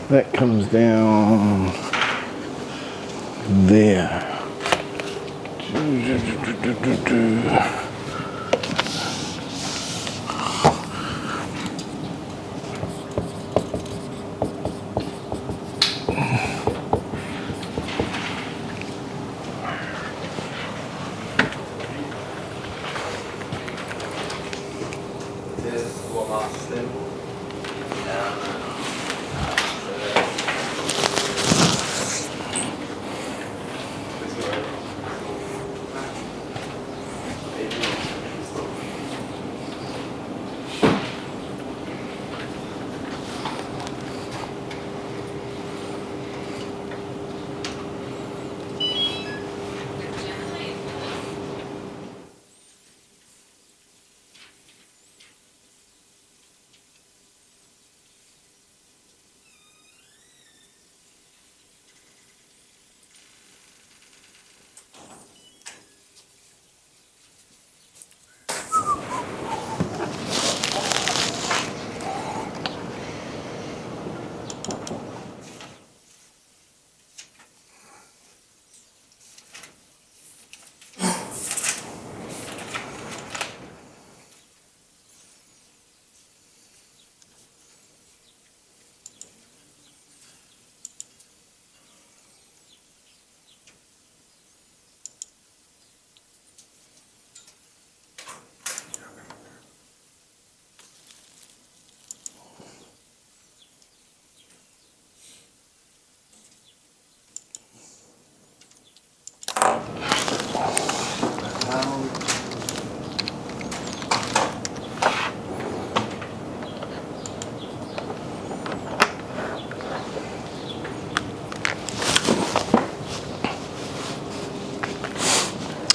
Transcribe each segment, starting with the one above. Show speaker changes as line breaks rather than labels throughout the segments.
That comes down there.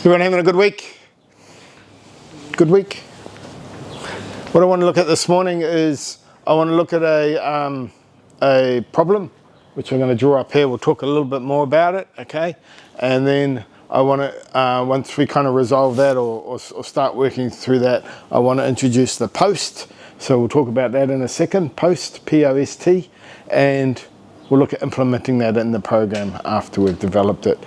Everyone having a good week? Good week? What I want to look at this morning is I want to look at a problem which I'm going to draw up here. We'll talk a little bit more about it, okay? And then I want to, once we kind of resolve that or start working through that, I want to introduce the post. So we'll talk about that in a second, post, P-O-S-T, and we'll look at implementing that in the program after we've developed it.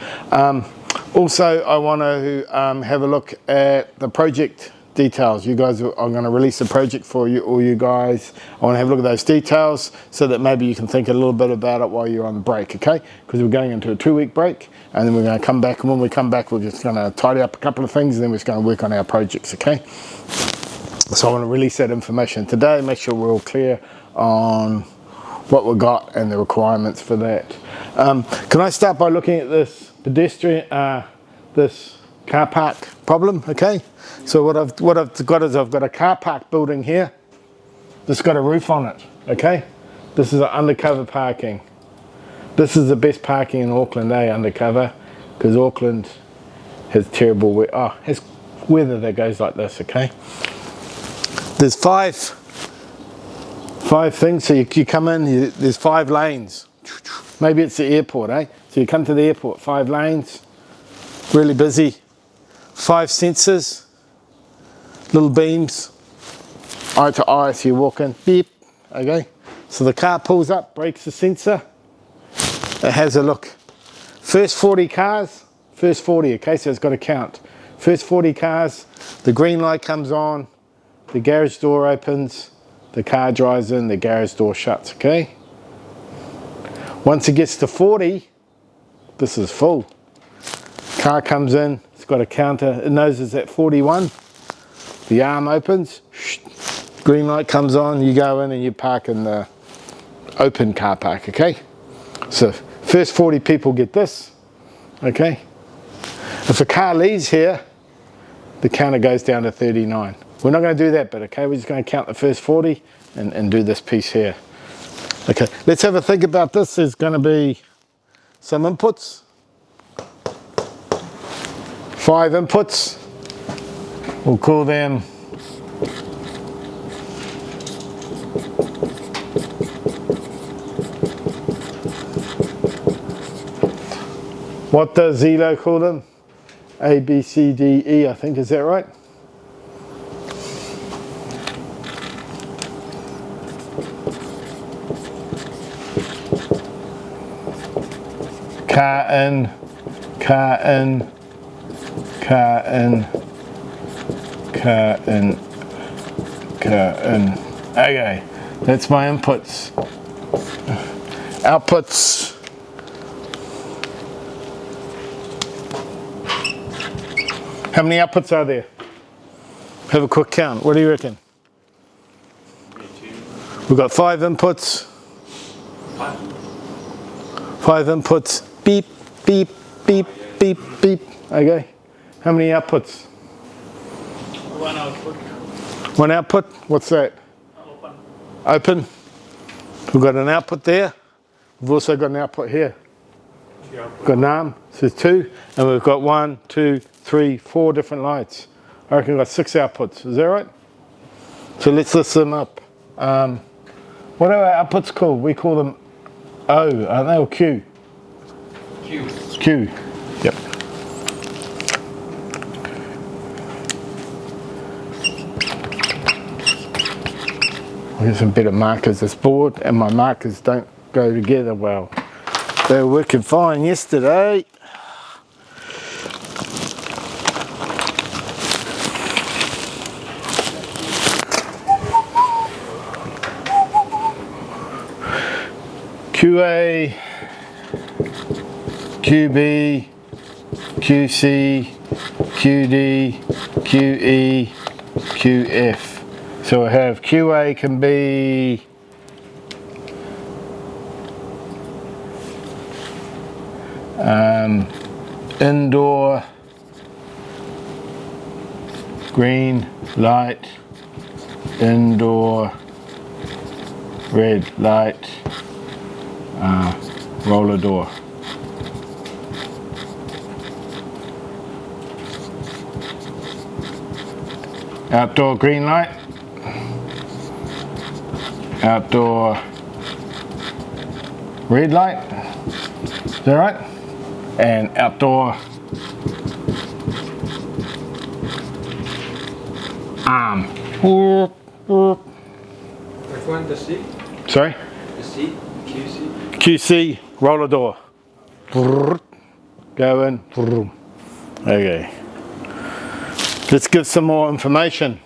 Also, I want to have a look at the project details. You guys, I'm going to release a project for you, all you guys. I want to have a look at those details so that maybe you can think a little bit about it while you're on break, okay? Because we're going into a 2-week break, and then we're going to come back, and when we come back, we're just going to tidy up a couple of things, and then we're just going to work on our projects, okay? So I want to release that information today, make sure we're all clear on what we got and the requirements for that. Can I start by looking at this pedestrian, this car park problem, okay? So what I've got is I've got a car park building here that's got a roof on it, okay? This is an undercover parking. This is the best parking in Auckland, undercover, because Auckland has terrible weather. Has weather that goes like this, okay? There's five things, so you come in, there's 5 lanes. Maybe it's the airport, eh? So you come to the airport, 5 lanes, really busy, 5 sensors, little beams, eye to eye, so you walk in, beep, okay? So the car pulls up, breaks the sensor, it has a look. First 40 cars, first 40, okay, so it's got to count. First 40 cars, the green light comes on, the garage door opens, the car drives in, the garage door shuts, okay? Once it gets to 40, this is full. Car comes in, it's got a counter, it knows it's at 41. The arm opens, green light comes on, you go in and you park in the open car park, okay? So first 40 people get this, okay? If a car leaves here, the counter goes down to 39. We're not going to do that bit, okay? We're just going to count the first 40 and do this piece here. Okay, let's have a think about this. There's going to be some inputs. 5 inputs. We'll call them what does Zelo call them? A, B, C, D, E, I think, is that right? car in, car in, car in, car in, car in. Okay, that's my inputs. Outputs. How many outputs are there? Have a quick count. What do you reckon? We've got 5 inputs. 5 inputs. Beep, beep, beep, beep, beep. Okay. How many outputs?
1 output.
1 output? What's that?
Open.
Open. We've got an output there. We've also got an output here.
Yeah.
We've got an arm, so there's 2. And we've got 1, 2, 3, 4 different lights. I reckon we've got 6 outputs. Is that right? So let's list them up. What are our outputs called? We call them O, aren't they, or Q?
Q.
Q. Yep. I'll get some better markers. This board and my markers don't go together well. They were working fine yesterday. QA, QB, QC, QD, QE, QF. So I have QA can be indoor, green light, indoor, red light, roller door. Outdoor green light, outdoor red light, is that right? And outdoor arm.
Which one? The C?
Sorry?
The C? QC?
QC, roller door. Go in. Okay. Let's give some more information.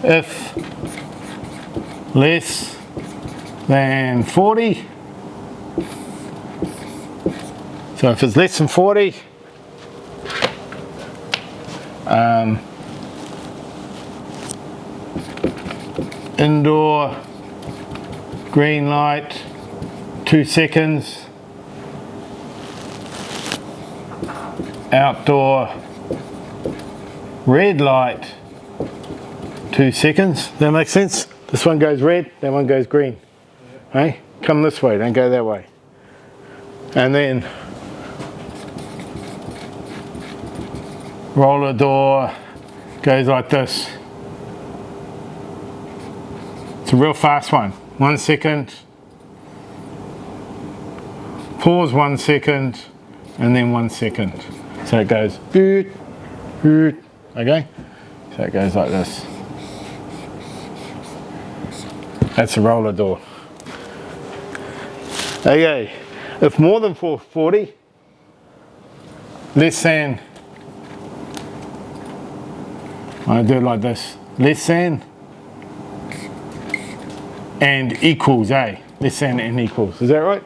If less than 40, so if it's less than 40, indoor green light 2 seconds, outdoor red light 2 seconds. That makes sense? This one goes red, that one goes green. Hey, come this way, don't go that way. And then roller door goes like this. It's a real fast one. 1 second, pause 1 second, and then 1 second. So it goes boot, boot, okay? So it goes like this. That's a roller door. Okay, if more than 440, less than, I do it like this, less than and equals, less than and equals. Is that right?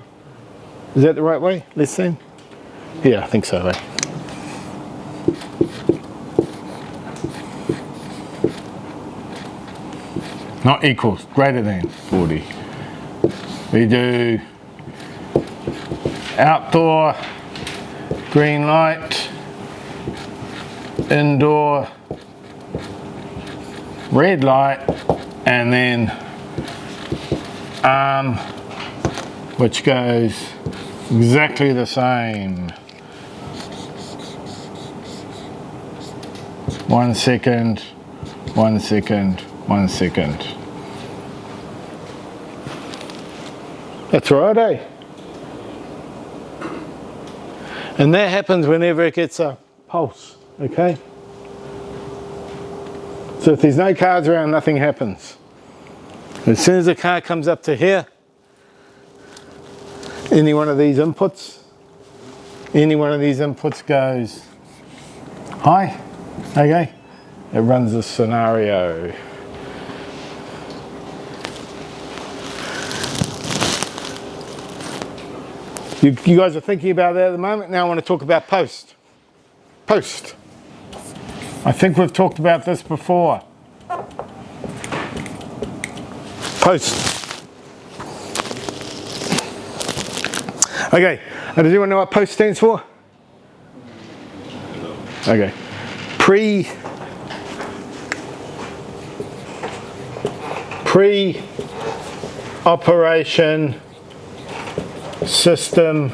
Is that the right way? Less than? Yeah, I think so, Not equals, greater than 40. We do outdoor, green light, indoor, red light, and then arm, which goes exactly the same. 1 second, 1 second, 1 second. That's right, eh? And that happens whenever it gets a pulse, okay? So if there's no cars around, nothing happens. As soon as the car comes up to here, any one of these inputs goes high, okay? It runs this scenario. You guys are thinking about that at the moment. Now I want to talk about post. Post. I think we've talked about this before. Post. Okay, does anyone know what post stands for? Okay. Pre-operation system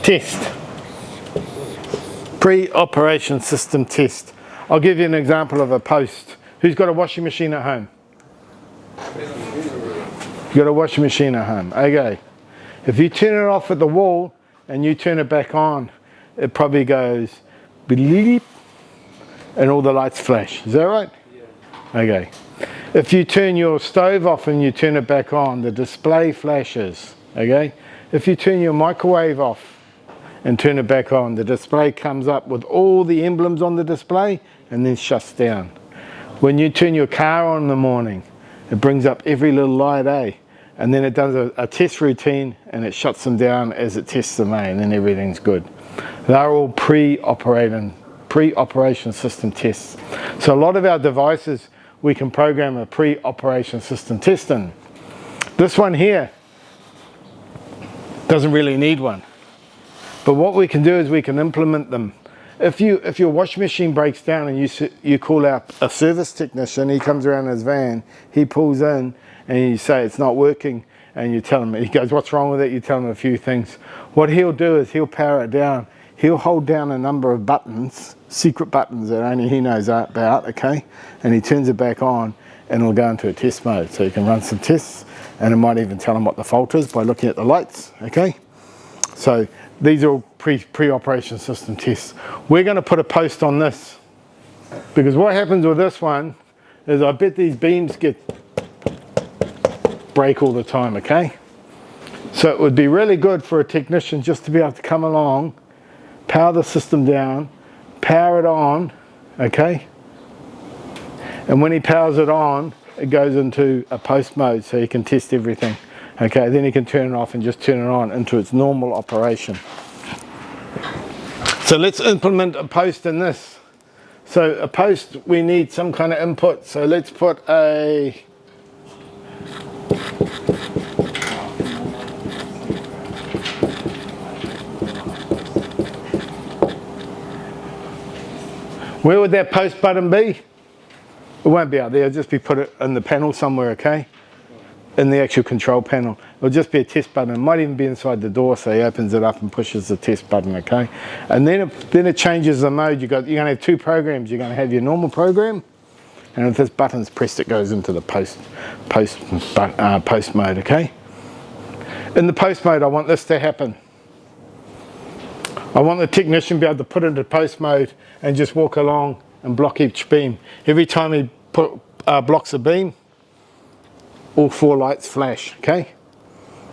test. Pre-operation system test. I'll give you an example of a post. Who's got a washing machine at home? You got a washing machine at home. Okay. If you turn it off at the wall and you turn it back on, it probably goes bleep and all the lights flash. Is that right? Yeah. Okay. If you turn your stove off and you turn it back on, the display flashes. Okay. If you turn your microwave off and turn it back on, the display comes up with all the emblems on the display and then shuts down. When you turn your car on in the morning, it brings up every little light, eh? And then it does a test routine and it shuts them down as it tests them, eh? And then everything's good. They're all pre-operation system tests. So a lot of our devices, we can program a pre-operation system test in. This one here doesn't really need one. But what we can do is we can implement them. If your washing machine breaks down and you call out a service technician, he comes around in his van, he pulls in and you say it's not working and you tell him, he goes, what's wrong with it? You tell him a few things. What he'll do is he'll power it down. He'll hold down a number of buttons, secret buttons that only he knows about, okay? And he turns it back on and it'll go into a test mode. So you can run some tests and it might even tell him what the fault is by looking at the lights, okay? So these are all pre-operation system tests. We're going to put a post on this because what happens with this one is I bet these beams break all the time, okay? So it would be really good for a technician just to be able to come along, power the system down, power it on, okay? And when he powers it on, it goes into a post mode so he can test everything. Okay, then he can turn it off and just turn it on into its normal operation. So let's implement a post in this. So a post, we need some kind of input. So let's put a where would that post button be? It won't be out there, it'll just be put it in the panel somewhere, okay? In the actual control panel. It'll just be a test button. It might even be inside the door, so he opens it up and pushes the test button, okay? And then it changes the mode. You're going to have two programs. You're going to have your normal program, and if this button's pressed, it goes into the post mode, okay? In the post mode, I want this to happen. I want the technician to be able to put into post mode and just walk along and block each beam. Every time he blocks a beam, all four lights flash, okay?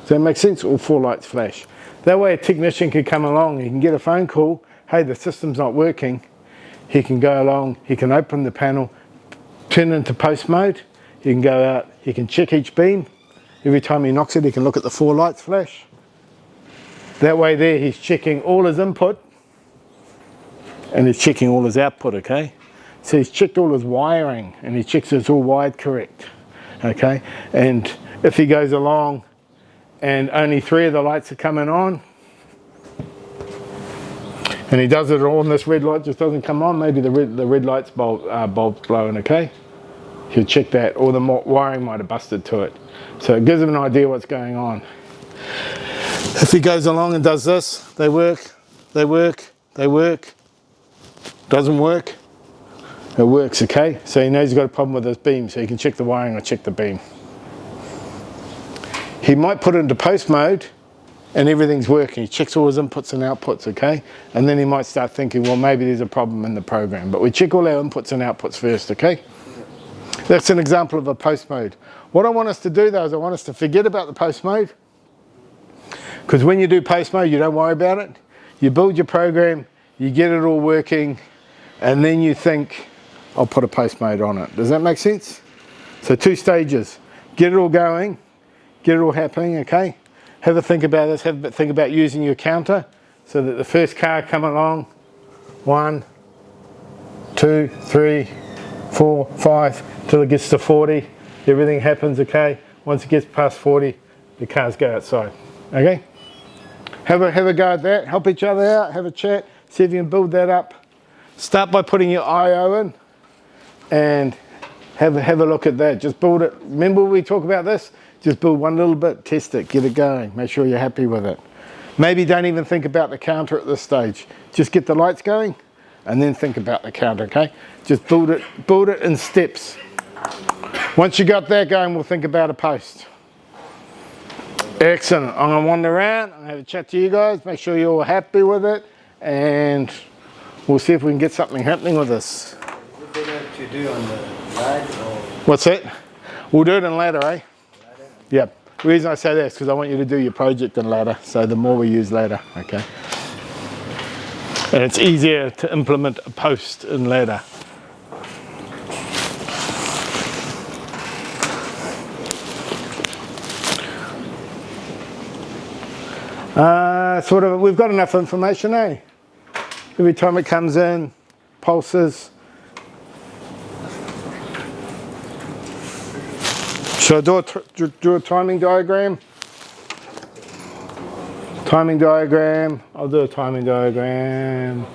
Does that make sense? All four lights flash. That way a technician can come along, he can get a phone call, hey, the system's not working. He can go along, he can open the panel, turn it into post mode, he can go out, he can check each beam. Every time he knocks it, he can look at the four lights flash. That way there, he's checking all his input and he's checking all his output, okay? So he's checked all his wiring and he checks it's all wired correct. Okay, and if he goes along and only 3 of the lights are coming on and he does it all and this red light just doesn't come on, maybe the red light's bulb's blowing, okay? He'll check that, or the wiring might have busted to it. So it gives him an idea what's going on. If he goes along and does this, they work, doesn't work, it works, okay? So he knows he's got a problem with this beam, so he can check the wiring or check the beam. He might put it into post mode and everything's working. He checks all his inputs and outputs, okay? And then he might start thinking, well, maybe there's a problem in the program. But we check all our inputs and outputs first, okay? That's an example of a post mode. What I want us to do though is I want us to forget about the post mode, because when you do post mode, you don't worry about it. You build your program, you get it all working, and then you think, I'll put a post mode on it. Does that make sense? So 2 stages. Get it all going, get it all happening, okay? Have a think about this, have a think about using your counter so that the first car come along, 1, 2, 3, 4, 5, till it gets to 40. Everything happens, okay? Once it gets past 40, the cars go outside, okay? Have a go at that, help each other out, have a chat, see if you can build that up. Start by putting your I/O in and have a look at that. Just build it. Remember we talk about this? Just build one little bit, test it, get it going, make sure you're happy with it. Maybe don't even think about the counter at this stage. Just get the lights going and then think about the counter, okay? Just build it in steps. Once you got that going, we'll think about a post. Excellent. I'm going to wander around, I'm going to have a chat to you guys, make sure you're all happy with it, and we'll see if we can get something happening with this.
What do they have to do on the ladder?
What's that? We'll do it in ladder, eh? Yep. The reason I say that is because I want you to do your project in ladder, so the more we use ladder, okay? And it's easier to implement a post in ladder. We've got enough information, eh? Every time it comes in, pulses. Should I do a timing diagram? Timing diagram. I'll do a timing diagram.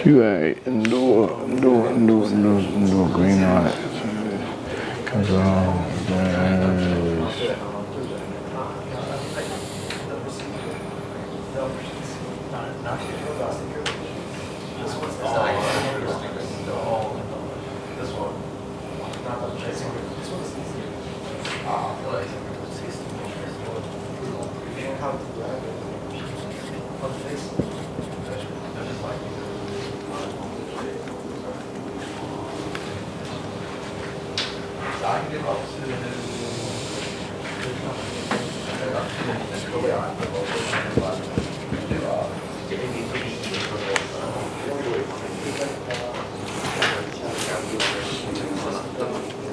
QA, indoor, green light. Comes on, goes.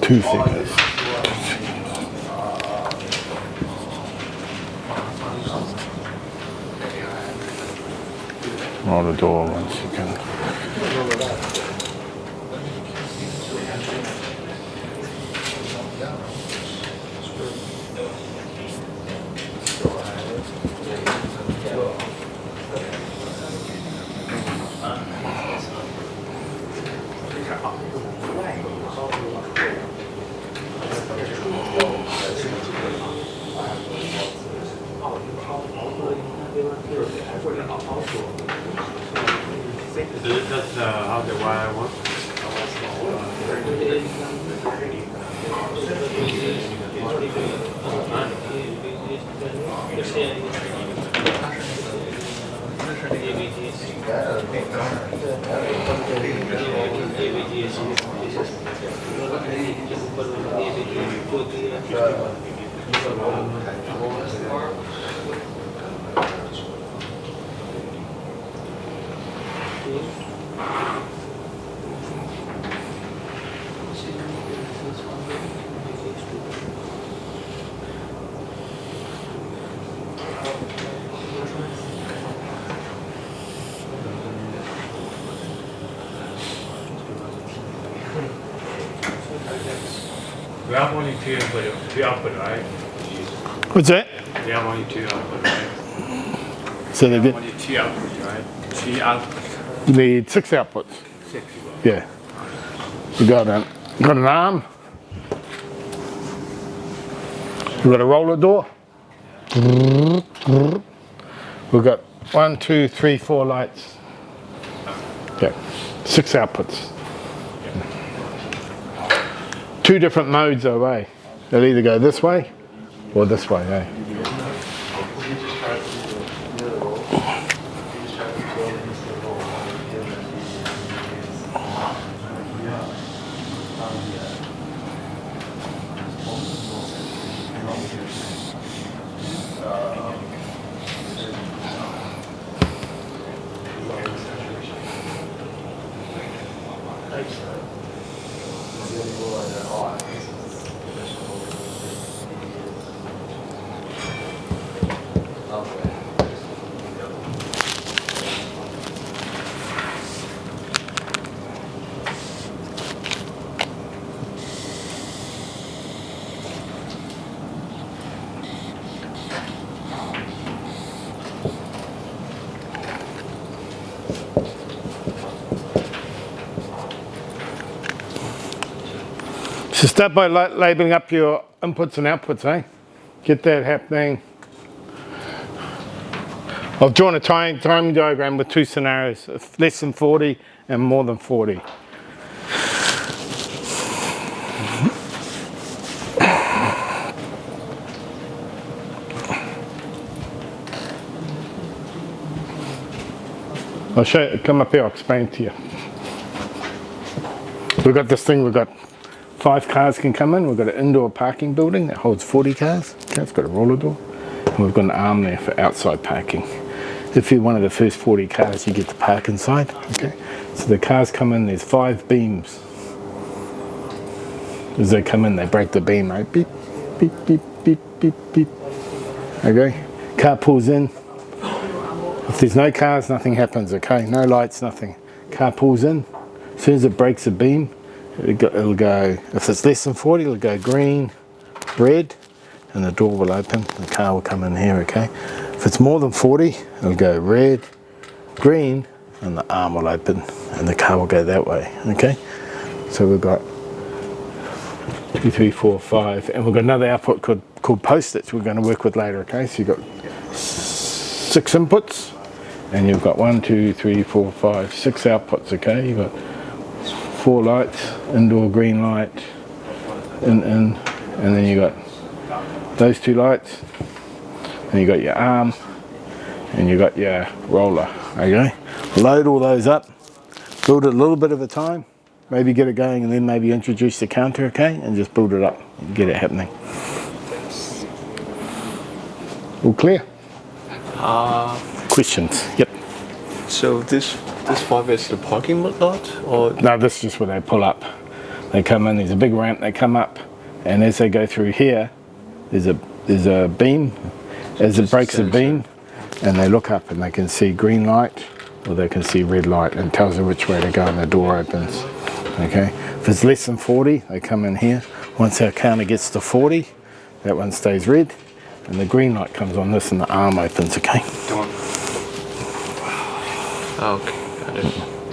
Two figures. Roll the door once you can.
We have only two output, right?
What's that?
We have only two output, right?
So they
We have
get,
only two output, right? Two output.
you need 6 outputs.
Six.
Yeah. We got an arm. We got a roller door. We've got 1, 2, 3, 4 lights. Yeah. 6 outputs. 2 different modes away. They'll either go this way or this way, eh? So start by labeling up your inputs and outputs, eh? Get that happening. I've drawn a timing diagram with 2 scenarios, less than 40 and more than 40. I'll show you, come up here, I'll explain to you. We've got this thing, we've got 5 cars can come in. We've got an indoor parking building that holds 40 cars. Okay, it's got a roller door. And we've got an arm there for outside parking. If you're one of the first 40 cars, you get to park inside. Okay, so the cars come in, there's 5 beams. As they come in, they break the beam, right? Beep, beep, beep, beep, beep, beep. Okay, car pulls in. If there's no cars, nothing happens, okay? No lights, nothing. Car pulls in. As soon as it breaks a beam, it'll go, if it's less than 40, it'll go green, red, and the door will open. The car will come in here, okay? If it's more than 40, it'll go red, green, and the arm will open, and the car will go that way, okay? So we've got 2, 3, 4, 5, and we've got another output called post-its we're going to work with later, okay? So you've got 6 inputs, and you've got 1, 2, 3, 4, 5, 6 outputs, okay? You've got 4 lights, indoor green light, and then you got those 2 lights, and you got your arm, and you got your roller, okay? Load all those up, build it a little bit at a time, maybe get it going, and then maybe introduce the counter, okay? And just build it up and get it happening. All clear? Questions? Yep.
So this 5 is the parking lot, or
No, this is just where they pull up. They come in, there's a big ramp, they come up, and as they go through here, there's a beam. As it breaks a beam, and they look up and they can see green light, or they can see red light, and it tells them which way to go, and the door opens. Okay? If it's less than 40, they come in here. Once our counter gets to 40, that one stays red, and the green light comes on this, and the arm opens, okay?
okay, got it.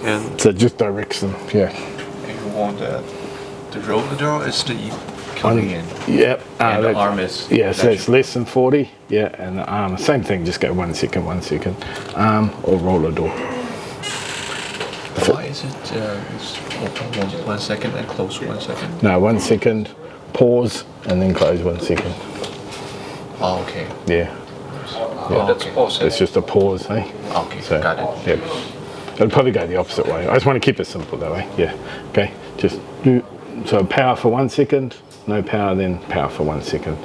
And
So it just directs them, yeah.
you want the roller door is the coming in,
Yep.
and the
that's-
arm is
Yeah, so it's less than 40, yeah, and the arm, same thing, just go 1 second, 1 second. Arm or roller door.
Why is it it's open 1 second and close 1 second?
No, 1 second, pause, and then close 1 second.
Oh, okay.
Yeah.
stops. Oh, that's pause.
It's just a pause, eh?
Okay, got it.
Yeah. It'll probably go the opposite way. I just want to keep it simple that way. Yeah. Okay. Just do, so power for 1 second, no power, then power for 1 second.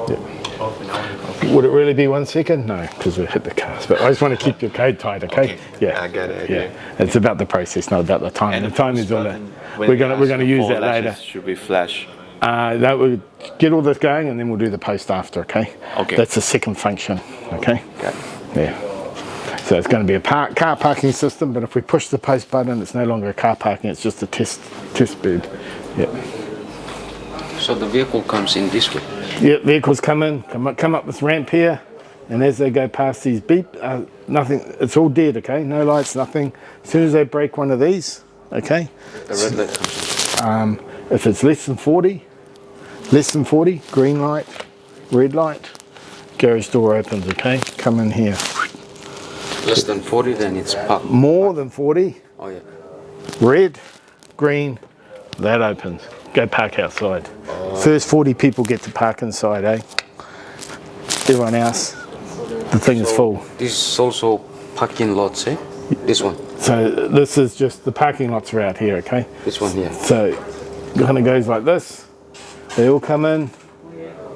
Yeah. Would it really be 1 second? No, because we hit the cast. But I just want to keep your code tight, okay? Yeah.
I get it.
Yeah. It's about the process, not about the time.
And
the time is all that.
when
We're
you
gonna
ask
use
for
that later.
flashes, should be flash.
That will get all this going, and then we'll do the post after. Okay.
Okay.
That's the second function. Okay.
Got it.
Yeah. So it's going to be a car parking system, but if we push the post button, it's no longer a car parking. It's just a test bed. Yeah.
So the vehicle comes in this way.
Yeah. Vehicles come up this ramp here, and as they go past these beep, nothing. It's all dead. Okay. No lights, nothing. As soon as they break one of these, okay.
The red light comes in.
If it's less than 40, green light, red light, garage door opens, okay? Come in here.
Less than 40, then it's parked.
More than 40,
Oh yeah.
red, green, that opens. Go park outside. First 40 people get to park inside, eh? Everyone else, the thing is full.
This is also parking lots, eh? This one.
So this is just, the parking lots are out here, okay?
This one here.
So it kind of goes like this. They all come in,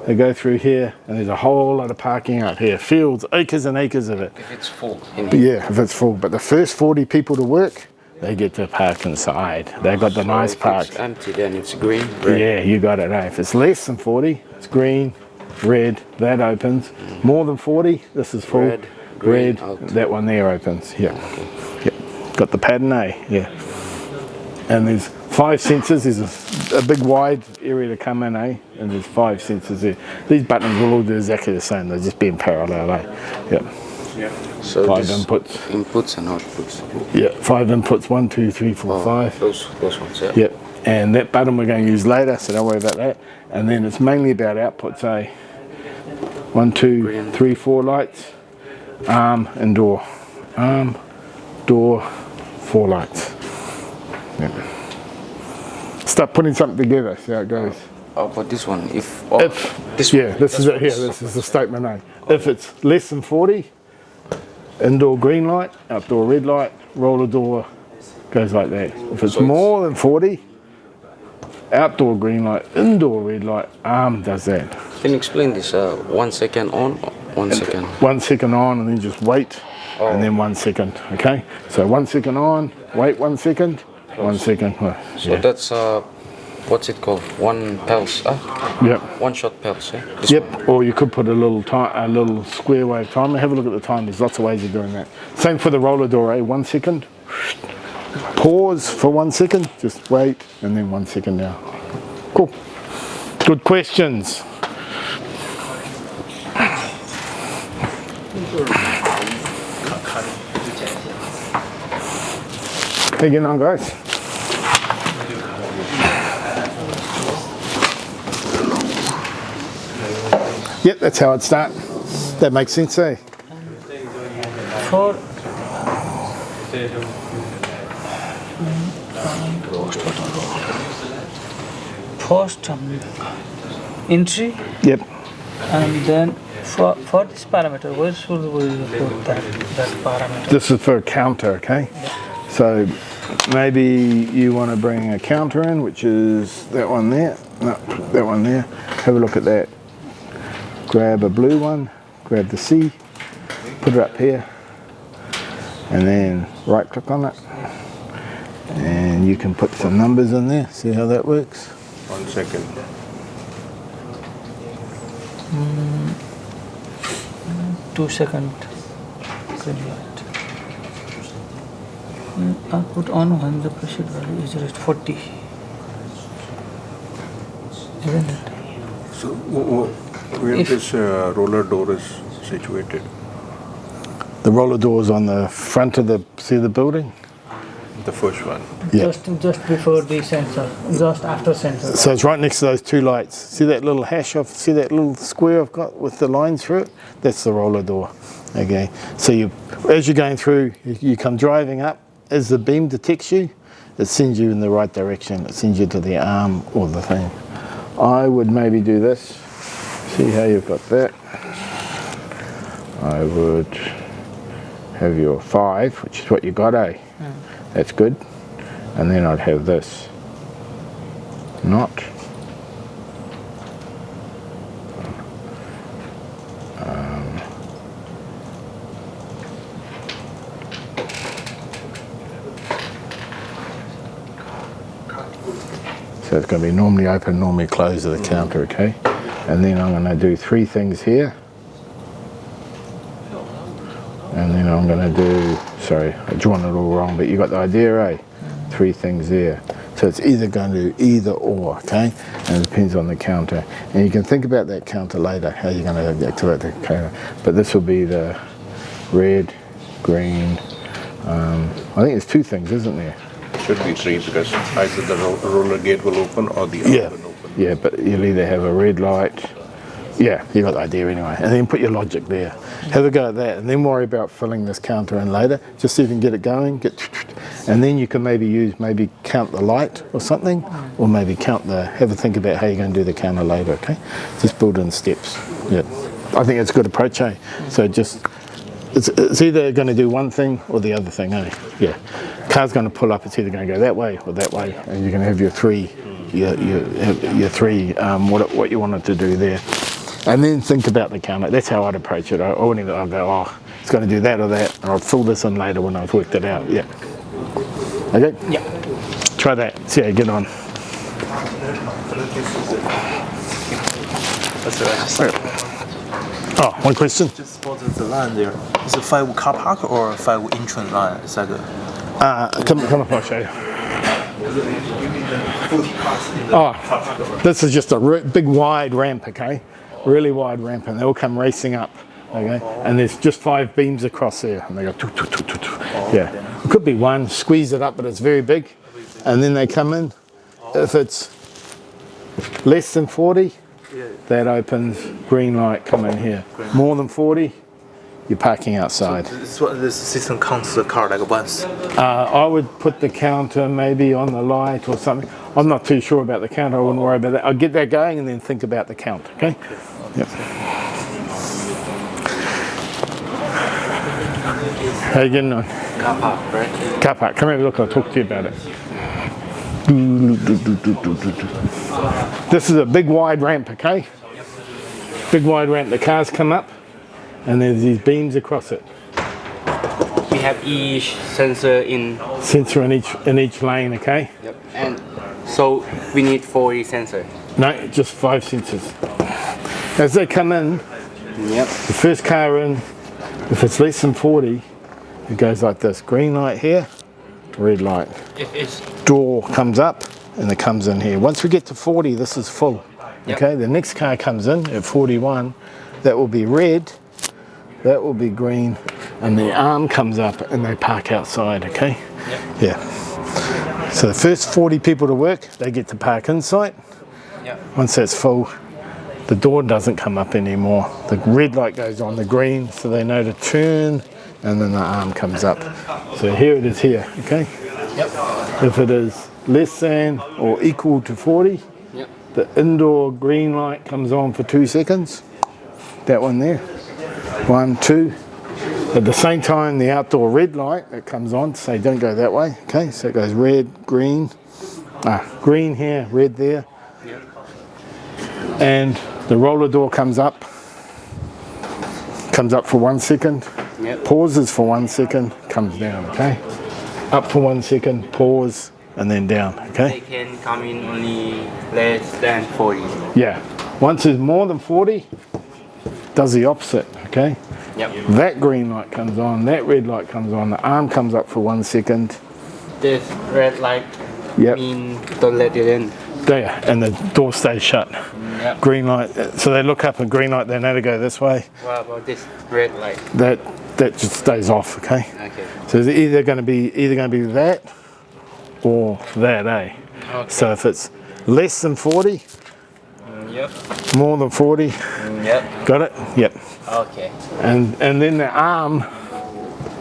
they go through here, and there's a whole lot of parking out here. Fields, acres and acres of it.
If it's full in here.
Yeah, if it's full. But the first 40 people to work, they get to park inside. They got the nice
If
park.
it's empty, then it's green, red.
Yeah, you got it. Eh? If it's less than 40, it's green, red, that opens. More than 40, this is full.
Red, green,
red,
out.
that one there opens. Yeah. Yeah. Got the pattern, eh? Yeah. And there's 5 sensors. There's a big wide area to come in, eh? And there's 5 sensors there. These buttons will all do exactly the same. They'll just be in parallel, eh? Yeah.
So
5
this
inputs.
Inputs and outputs.
Yeah, 5 inputs. 1, 2, 3, 4,
Oh,
5.
Those ones, yeah.
Yep. And that button we're going to use later, so don't worry about that. And then it's mainly about outputs, eh? 1, 2,
Green.
3, 4 lights. Arm and door. Arm, door, 4 lights. Yep. Start putting something together, see how it goes.
Oh, but this one, if this
Yeah,
one,
this is it here. This is the statement, eh? If it's less than 40, indoor green light, outdoor red light, roller door goes like that. If it's
So it's-
more than 40, outdoor green light, indoor red light, arm does that.
Can you explain this? 1 second on, 1 second.
1 second on and then just wait, and then 1 second, okay? So 1 second on, wait 1 second, 1 second.
So
Yeah.
that's what's it called? One pulse.
Yep.
One shot pulse. Eh? This
Yep,
one.
or you could put a little square wave timer. Have a look at the time. There's lots of ways of doing that. Same for the roller door, eh? 1 second. Pause for 1 second. Just wait, and then 1 second now. Cool. Good questions. How you getting on, guys? Yep, that's how it starts. That makes sense, eh?
For first entry,
Yep.
and then for this parameter, where should we put that parameter?
This is for a counter, okay? So maybe you want to bring a counter in, which is that one there. No, that one there. Have a look at that. Grab a blue one, grab the C, put it up here, and then right click on it. And you can put some numbers in there. See how that works?
1 second.
Mm, 2 second green light. Output on when the pressure value is reached 40. Isn't it?
So, where
If-
this roller door is situated?
The roller door is on the front of the building.
The first one.
Yeah.
Just before the sensor, just after sensor.
So it's right next to those 2 lights. See that little hash of, see that little square I've got with the lines through it? That's the roller door. Okay. So as you're going through, you come driving up. As the beam detects you, it sends you in the right direction. It sends you to the arm or the thing. I would maybe do this. See how you've got that. I would have your 5, which is what you got, eh? That's good. And then I'd have this. Not. So it's going to be normally open, normally close of the counter, okay? And then I'm going to do 3 things here. And then I'm going to do, sorry, I drawn it all wrong, but you got the idea, eh? 3 things there. So it's either going to do either or, okay? And it depends on the counter. And you can think about that counter later, how you're going to activate the counter. But this will be the red, green. I think there's 2 things, isn't there?
Should be 3 because either the roller gate will open or the
Yeah.
arm will open.
Yeah, but you'll either have a red light. Yeah, you got the idea anyway. And then put your logic there. Have a go at that, and then worry about filling this counter in later. Just so you can get it going. And then you can maybe count the light or something, or maybe have a think about how you're going to do the counter later. Okay, just build in steps. Yeah, I think it's a good approach, eh? So it's either going to do one thing or the other thing, eh? Yeah, car's going to pull up. It's either going to go that way or that way, and you're going to have your 3. Your 3, what you wanted to do there. And then think about the counter. That's how I'd approach it. I wouldn't even go, oh, it's going to do that or that, and I'll fill this in later when I've worked it out. Yeah. Okay?
Yeah.
Try that. See how you get on. Oh, one question?
Just spotted the line there. Is it 5 car park or 5 entrance line? It's like a
Come up, I'll show you. Oh, this is just a big wide ramp, okay? Really wide ramp, and they all come racing up, okay? And there's just 5 beams across there, and they go, yeah. It could be 1, squeeze it up, but it's very big, and then they come in. If it's less than 40, that opens, green light, come in here. More than 40, you're parking outside.
this system counts the car like once.
I would put the counter maybe on the light or something. I'm not too sure about the counter. I wouldn't worry about that. I'll get that going and then think about the count, okay? Yep. How you getting on?
Car park, right?
Car park. Come here, look, I'll talk to you about it. This is a big wide ramp, okay? Big wide ramp. The cars come up and there's these beams across it.
We have each sensor in.
Sensor in each lane, okay?
Yep. And so we need 40 sensor.
No, just 5 sensors. As they come in,
Yep.
the first car in, if it's less than 40, it goes like this. Green light here, red light.
If it's
Door comes up and it comes in here. Once we get to 40, this is full.
Yep.
Okay, the next car comes in at 41, that will be red, that will be green, and the arm comes up and they park outside, okay?
Yep.
Yeah. So the first 40 people to work, they get to park inside.
Yep.
Once that's full, the door doesn't come up anymore. The red light goes on the green, so they know to turn, and then the arm comes up. So here it is here, okay?
Yep.
If it is less than or equal to 40,
Yep.
the indoor green light comes on for 2 seconds. That one there. 1, 2. At the same time, the outdoor red light that comes on to say don't go that way. Okay, so it goes red, green. Green here, red there.
Yep.
And the roller door comes up for 1 second,
Yep.
pauses for 1 second, comes down, okay? Up for 1 second, pause, and then down,
They
okay?
can come in only less than 40.
Yeah. Once it's more than 40, does the opposite, okay?
Yep.
That green light comes on, that red light comes on, the arm comes up for 1 second.
This red light
Yep.
mean don't let it in.
There, and the door stays shut.
Yep.
Green light, so they look up and green light, they know to go this way.
What about this red light?
That just stays off, okay?
Okay.
So it's either going to be that or that, eh?
Okay.
So if it's less than 40,
Yep.
more than 40,
Yep.
got it? Yep.
Okay.
And then the arm,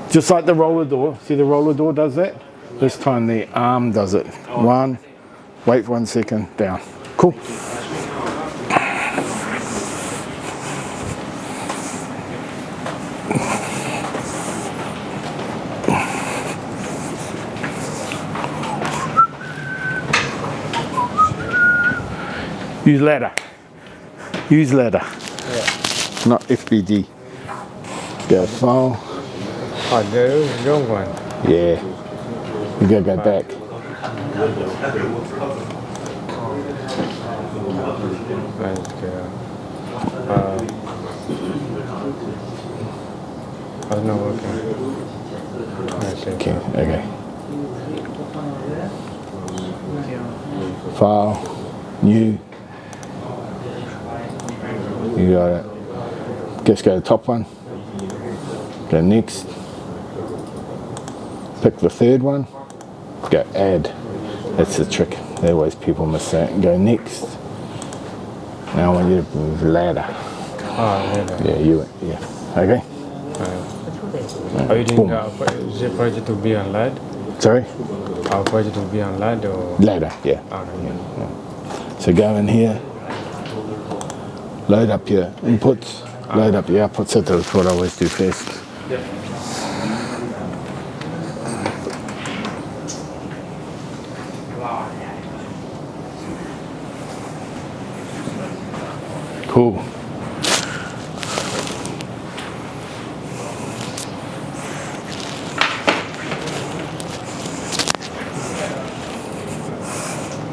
just like the roller door, see the roller door does that? This time the arm does it. 1, wait for 1 second, down. Cool. Use ladder. Use ladder. Not FBD. Go file.
Oh, there is the wrong one.
Yeah. You gotta go back.
Let's go. It's not working. That's it.
Okay. File. New. You got it. Just go to the top one. Go next. Pick the third one. Go add. That's the trick. Otherwise people miss that. Go next. Now I want you to move ladder. Yeah, Okay.
Are you doing is the project to be on LED?
Sorry?
Our project to be on LED or?
Ladder, yeah. So go in here. Load up your inputs. Load up your outputs. That's what I always do first. Cool.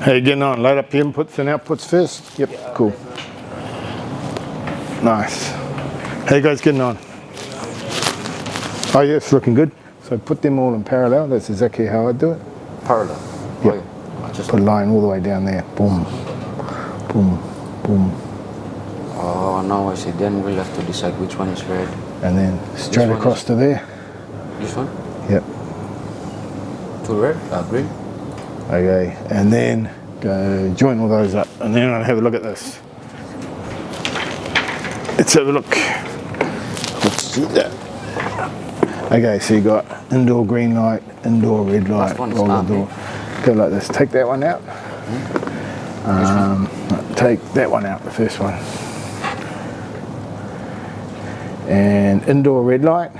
How you getting on? Load up your inputs and outputs first? Yep, cool. Nice. How you guys getting on? Oh yeah, it's looking good. So put them all in parallel. That's exactly how I do it.
Parallel.
Yep. Put a line all the way down there. Boom. Boom. Boom.
Oh, now I see. Then we'll have to decide which one is red.
And then straight across to there.
This one?
Yep.
To red? Green?
Okay. And then go join all those up. And then I'll have a look at this. Let's have a look. Let's see that. Okay, so you got indoor green light, indoor red light, roll the door. Go like this. Take that one out. Take that one out, the first one. And indoor red light,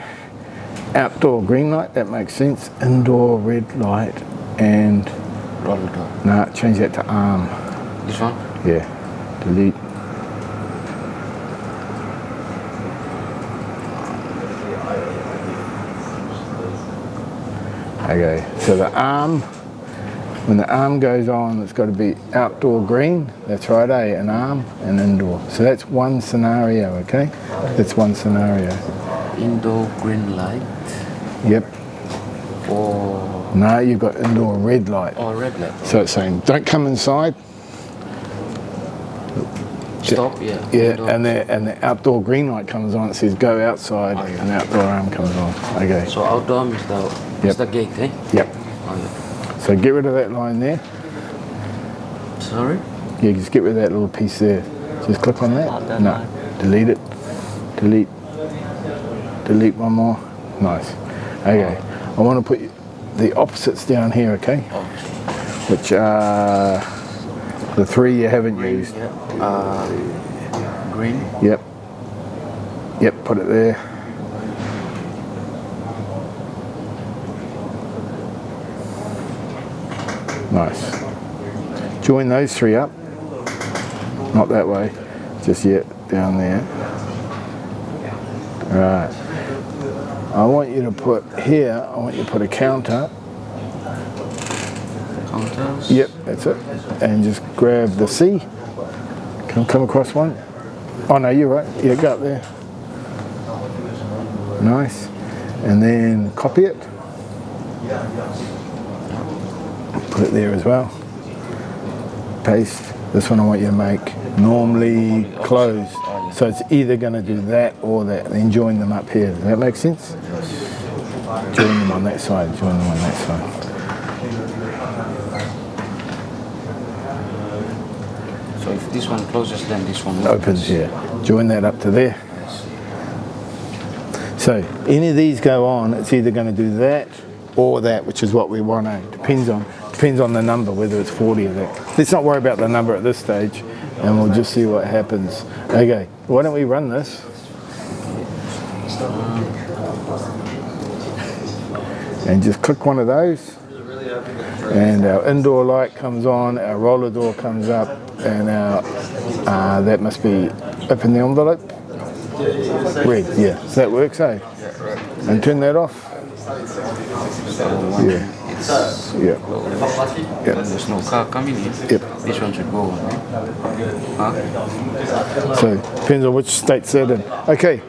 outdoor green light, that makes sense. Indoor red light and
Roll the door.
nah, change that to arm.
This one?
Yeah. Delete. Okay, so the arm, when the arm goes on, it's got to be outdoor green. That's right, an arm and indoor. So that's one scenario, okay? That's one scenario.
Indoor green light.
Yep.
Or
No, you've got indoor red light.
red light.
So it's saying, don't come inside.
Stop, yeah.
Yeah,
Indoor.
and the outdoor green light comes on. It says go outside, and outdoor arm comes on. Okay.
So outdoor is the gate, eh?
Yep.
Oh, yeah.
So get rid of that line there.
Sorry?
Yeah, just get rid of that little piece there. Just click on that. No, delete it. Delete. Delete one more. Nice. Okay. I want to put the opposites down here, okay? Which are the three you haven't used.
Green.
Yep. Yep, put it there. Nice. Join those three up. Not that way, just yet, down there. Right. I want you to put here, I want you to put a counter.
Counters.
Yep, that's it. And just grab the C. Come across one. Oh no, you're right. Yeah, go up there. Nice. And then copy it. Put it there as well. Paste. This one I want you to make normally closed. So it's either going to do that or that. Then join them up here. Does that make sense? Join them on that side. Join them on that side.
So if this one closes, then this one
Opens here. Join that up to there. So any of these go on, it's either going to do that or that, which is what we want to. Depends on the number, whether it's 40 or that. Let's not worry about the number at this stage, and we'll just see what happens. Okay, why don't we run this? And just click one of those, and our indoor light comes on, our roller door comes up, and now that must be open the envelope. Red, yeah. So that works, eh? And turn that off. Yeah. Yeah.
When there's no car coming in,
Yep.
this one should go on. Huh?
So depends on which state's that in. Okay,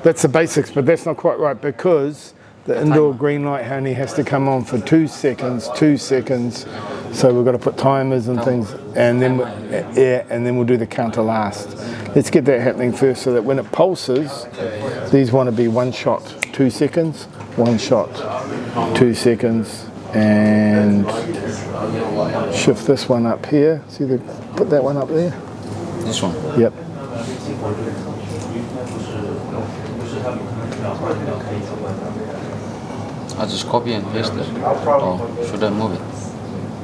that's the basics, but that's not quite right because the indoor green light only has to come on for 2 seconds, 2 seconds. So we've got to put timers and things, and then we'll do the counter last. Let's get that happening first, so that when it pulses, these want to be 1 shot, 2 seconds, 1 shot, 2 seconds, and shift this one up here. See put that one up there.
This one.
Yep.
I just copy and paste it. Or should I move it?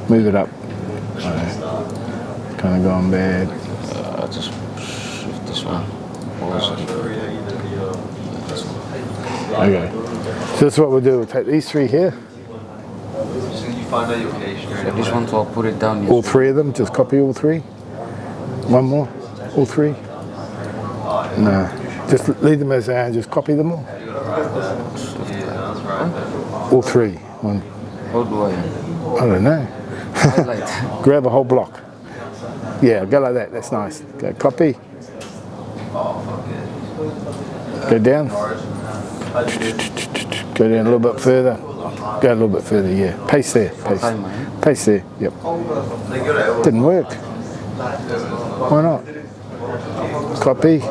Move it up. Kind of going bad.
I just shift this one. Or is it? This one.
Okay. So this is what we'll do. We'll take these 3 here.
So this one, so I'll put it down here.
All 3 of them. Just copy all 3. One more. All 3. No. Just leave them as they are and just copy them all. All 3. One.
How do I
I don't know.
highlight?
Grab a whole block. Yeah, go like that. That's nice. Go copy. Go down. Go down a little bit further. Go a little bit further, yeah. Paste there. Paste. Paste there. Yep. Didn't work. Why not? Copy.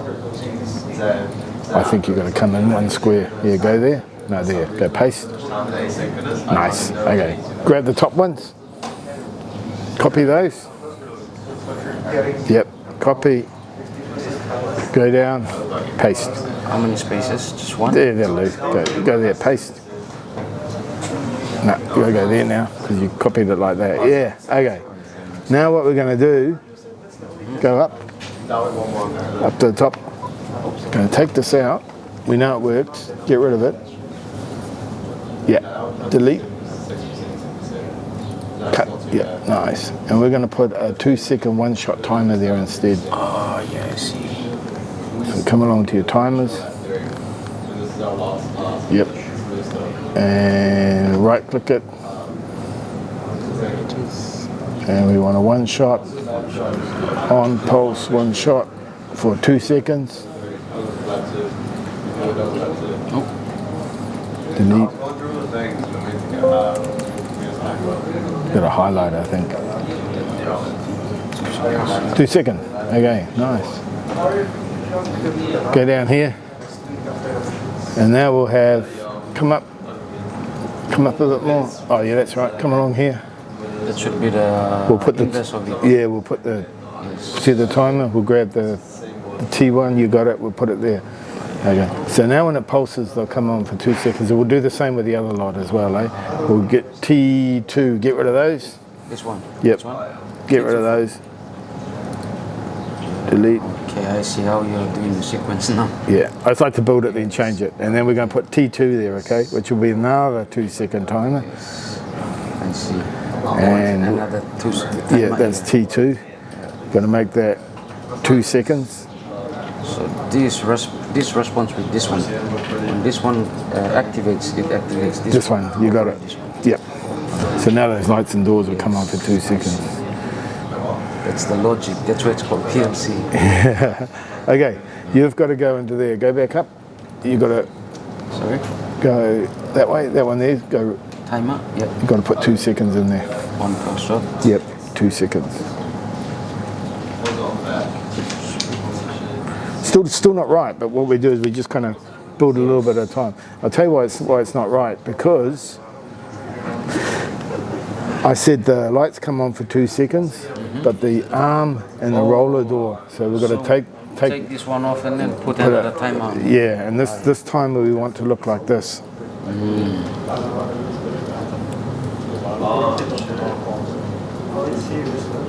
I think you've got to come in 1 square. Yeah, go there. No, there. Go paste. Nice. Okay. Grab the top ones. Copy those. Yep. Copy. Go down. Paste.
How many spaces? Just one?
There, that'll do. Go there. Paste. No, you gotta go there now because you copied it like that. Yeah. Okay. Now what we're going to do? Go up. Up to the top. Going to take this out. We know it works. Get rid of it. Yeah. Delete. Cut. Yeah. Nice. And we're going to put a 2-second 1-shot timer there instead.
Oh, yeah, I see.
So come along to your timers. Yep. And right click it. And we want a 1-shot. On pulse 1 shot for 2 seconds. Delete. Got a highlight, I think. 2 seconds. Okay, nice. Go down here. And now we'll have, come up a bit more. Oh yeah, that's right, come along here.
That should be the
We'll put
inverse of it.
yeah, we'll put the, see the timer, we'll grab the T1, you got it, we'll put it there. Okay, so now when it pulses, they'll come on for 2 seconds. We'll do the same with the other lot as well, eh? We'll get T2, get rid of those.
This one?
Yep,
This one?
get rid of those. Delete.
Okay, I see how you're doing the sequence now.
Yeah, I just like to build it then change it. And then we're going to put T2 there, okay? Which will be another 2-second timer.
I see.
And
another 2 seconds.
yeah, that's T2. Going to make that 2 seconds.
So this responds with this one. When this one activates, it activates
This one, you got it.
This one.
Yep. So now those lights and doors will come on for 2 seconds.
That's the logic. That's why it's called PLC.
Okay, you've got to go into there. Go back up. You've got to
Sorry?
go that way. That one there. Go.
Timer? Yep.
You've got to put 2 seconds in there.
1 pulse shot.
Yep, 2 seconds. Still not right, but what we do is we just kind of build a little bit at a time. I'll tell you why it's not right, because I said the lights come on for 2 seconds, but the arm and the roller door. So we've got to take
this one off and then put another timer on.
Yeah, and this timer we want to look like this.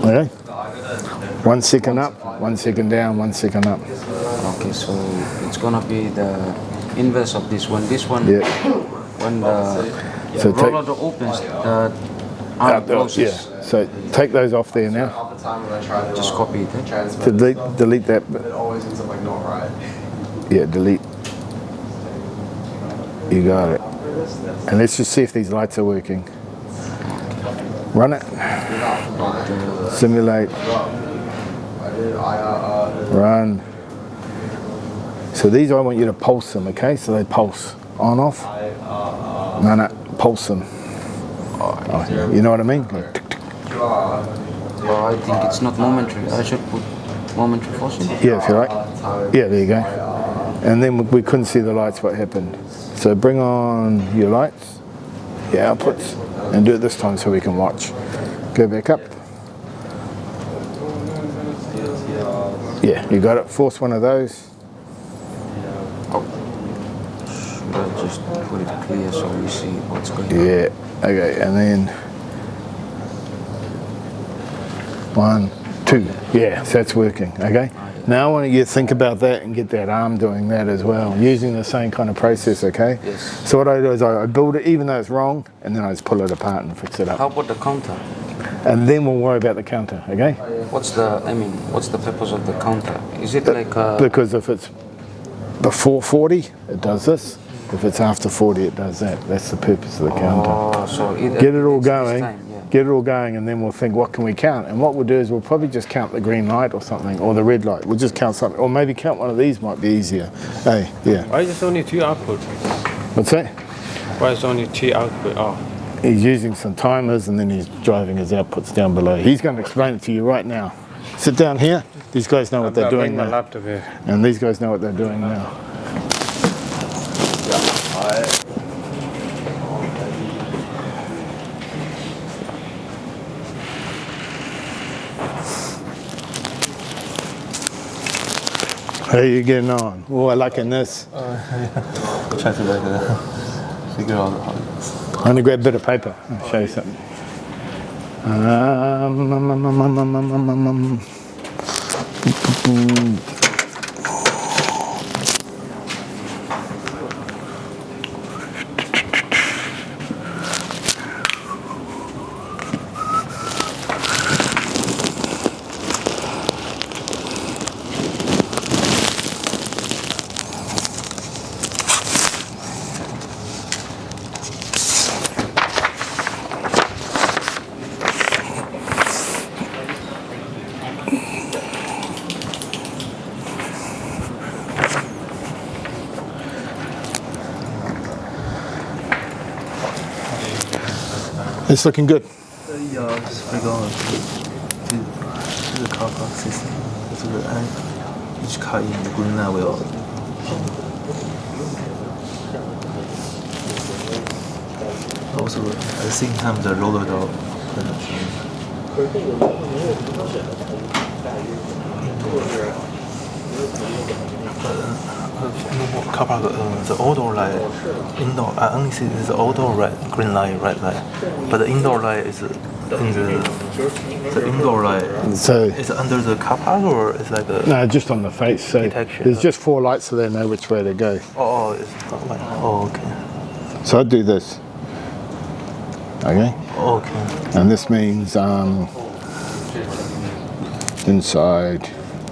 Okay. 1 second up, 1 second down, 1 second up.
Okay, so it's gonna be the inverse of this one. This one,
Yeah.
when the
So
roller door opens, the arm closes.
Yeah. So take those off there now.
Just copy it.
Delete that bit.
It always ends up like not right.
Yeah, delete. You got it. And let's just see if these lights are working. Run it. Simulate. Run. So these I want you to pulse them, okay? So they pulse. On, off. No, pulse them. Oh, you know what I mean? Like, tick, tick.
Well, I think it's not momentary. I should put momentary forcing.
Yeah, if you like. Yeah, there you go. And then we couldn't see the lights, what happened. So bring on your lights, your outputs, and do it this time so we can watch. Go back up. Yeah, you got it. Force one of those.
Should I just put it clear so we see what's going on?
Yeah, okay, and then 1, 2. Yeah, so that's working, okay? Now I want you to think about that and get that arm doing that as well, using the same kind of process, okay?
Yes.
So what I do is I build it even though it's wrong, and then I just pull it apart and fix it
How
up.
about the counter?
And then we'll worry about the counter, okay?
What's the purpose of the counter? Is it like
Because if it's before 40, it does this. If it's after 40, it does that. That's the purpose of the counter.
Oh, so
Get it all
it's this
going.
time, yeah.
Get it all going, and then we'll think, what can we count? And what we'll do is we'll probably just count the green light or something, or the red light. We'll just count something, or maybe count one of these might be easier. Hey, yeah.
Why is it only 2 output?
What's that?
Why is only 2 output? Oh.
He's using some timers, and then he's driving his outputs down below. He's going to explain it to you right now. Sit down here. These guys know what they're doing
my
now.
laptop here.
And these guys know what they're doing now. How are you getting on? Oh, I like this.
Try to figure out how.
I'm going to grab a bit of paper. I'll show you something. It's looking good.
Yeah, just figure out the car park system. Each car in the green line will. Also, at the same time, the roller door. Car park, the outdoor light, indoor. I only see the outdoor light, green light, red light, but the indoor light is in the indoor light.
So
Is it under the car park or it's like a?
no, just on the face. So
Detection.
there's just 4 lights, so they know which way to go.
Oh, it's not like. Oh, okay.
So I do this. Okay.
Okay.
And this means inside,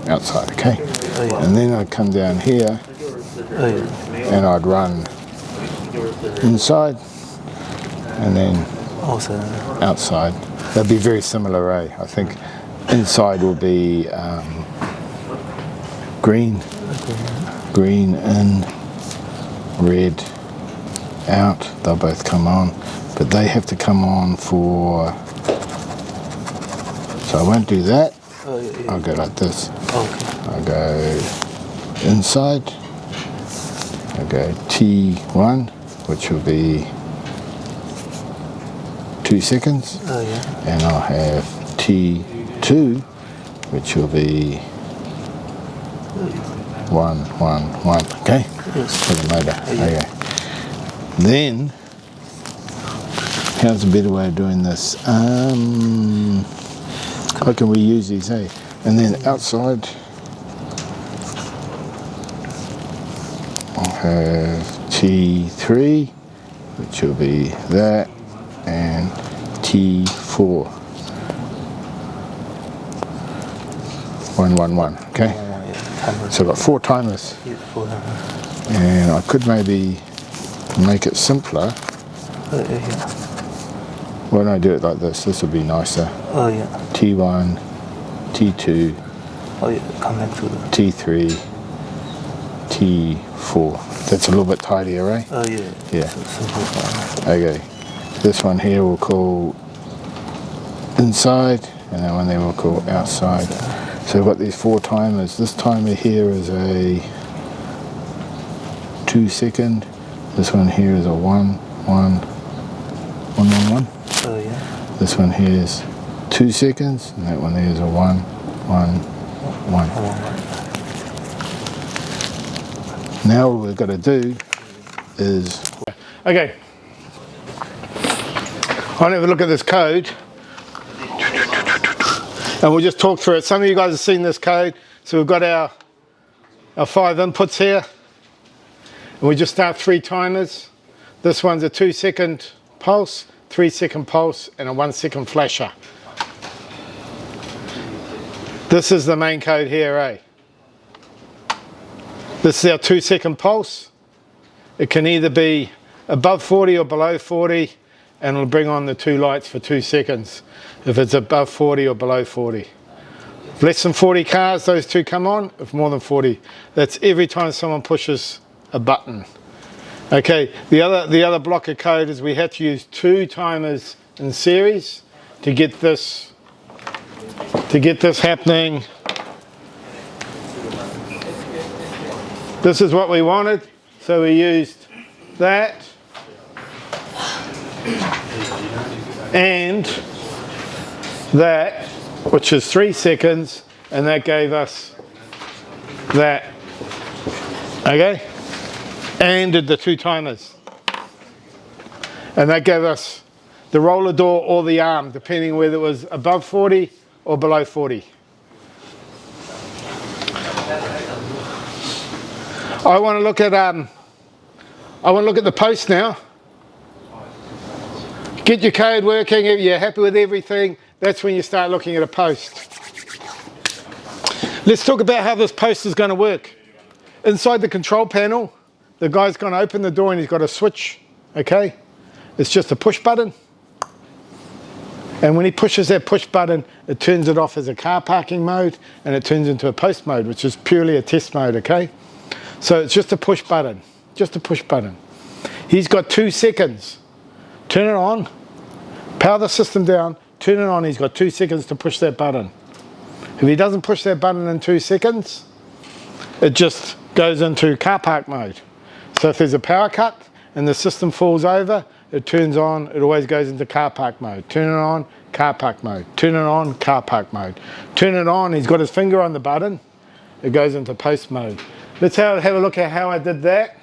outside. Okay.
Oh, yeah.
And then I'd come down here
Oh, yeah.
and I'd run inside and then
Also,
outside. That'd be very similar, eh? I think inside will be green in, red out. They'll both come on, but they have to come on for. So I won't do that.
oh, yeah.
I'll go like this.
Okay.
I'll go inside. I'll go T1, which will be 2 seconds.
Oh, yeah.
And I'll have T2, which will be 1, 1, 1. Okay?
Yes.
For the motor. Okay. Then, how's a better way of doing this? How can we use these, eh? And then outside, I'll have T3, which will be that, and T4. 1, 1, 1. Okay.
Timer.
So I've got 4 timers,
Yeah, 4 timers.
and I could maybe make it simpler.
Yeah.
Why don't I do it like this? This would be nicer.
Oh yeah.
T1, T2,
Oh yeah. Connect to the.
T3, T4. That's a little bit tidier, right?
Oh yeah.
Yeah.
Simplify.
Okay. This one here we'll call inside, and that one there we'll call outside. So we've got these 4 timers. This timer here is a 2 second. This one here is a 1, 1, 1, 1, 1.
Oh yeah.
This one here is 2 seconds, and that one there is a 1, 1, 1. Now all we've got to do is... Okay. I'll have a look at this code. And we'll just talk through it. Some of you guys have seen this code. So we've got our 5 inputs here. And we just start 3 timers. This one's a 2 second pulse, 3 second pulse, and a 1 second flasher. This is the main code here, eh? This is our 2 second pulse. It can either be above 40 or below 40, and it'll bring on the 2 lights for 2 seconds if it's above 40 or below 40. If less than 40 cars, those 2 come on. If more than 40, that's every time someone pushes a button. Okay, the other block of code is we had to use 2 timers in series to get this happening. This is what we wanted, so we used that and that, which is 3 seconds, and that gave us that. Okay, and did the 2 timers, and that gave us the roller door or the arm, depending whether it was above 40 or below 40. I want to look at the post now. Get your code working. If you're happy with everything, that's when you start looking at a post. Let's talk about how this post is going to work. Inside the control panel, the guy's going to open the door and he's got a switch. Okay, it's just a push button. And when he pushes that push button, it turns it off as a car parking mode, and it turns into a post mode, which is purely a test mode, okay? So it's just a push button, just a push button. He's got 2 seconds. Turn it on, power the system down, turn it on, he's got 2 seconds to push that button. If he doesn't push that button in 2 seconds, it just goes into car park mode. So if there's a power cut and the system falls over, it turns on, it always goes into car park mode. Turn it on, car park mode. Turn it on, car park mode. Turn it on, he's got his finger on the button, it goes into post mode. Let's have a look at how I did that.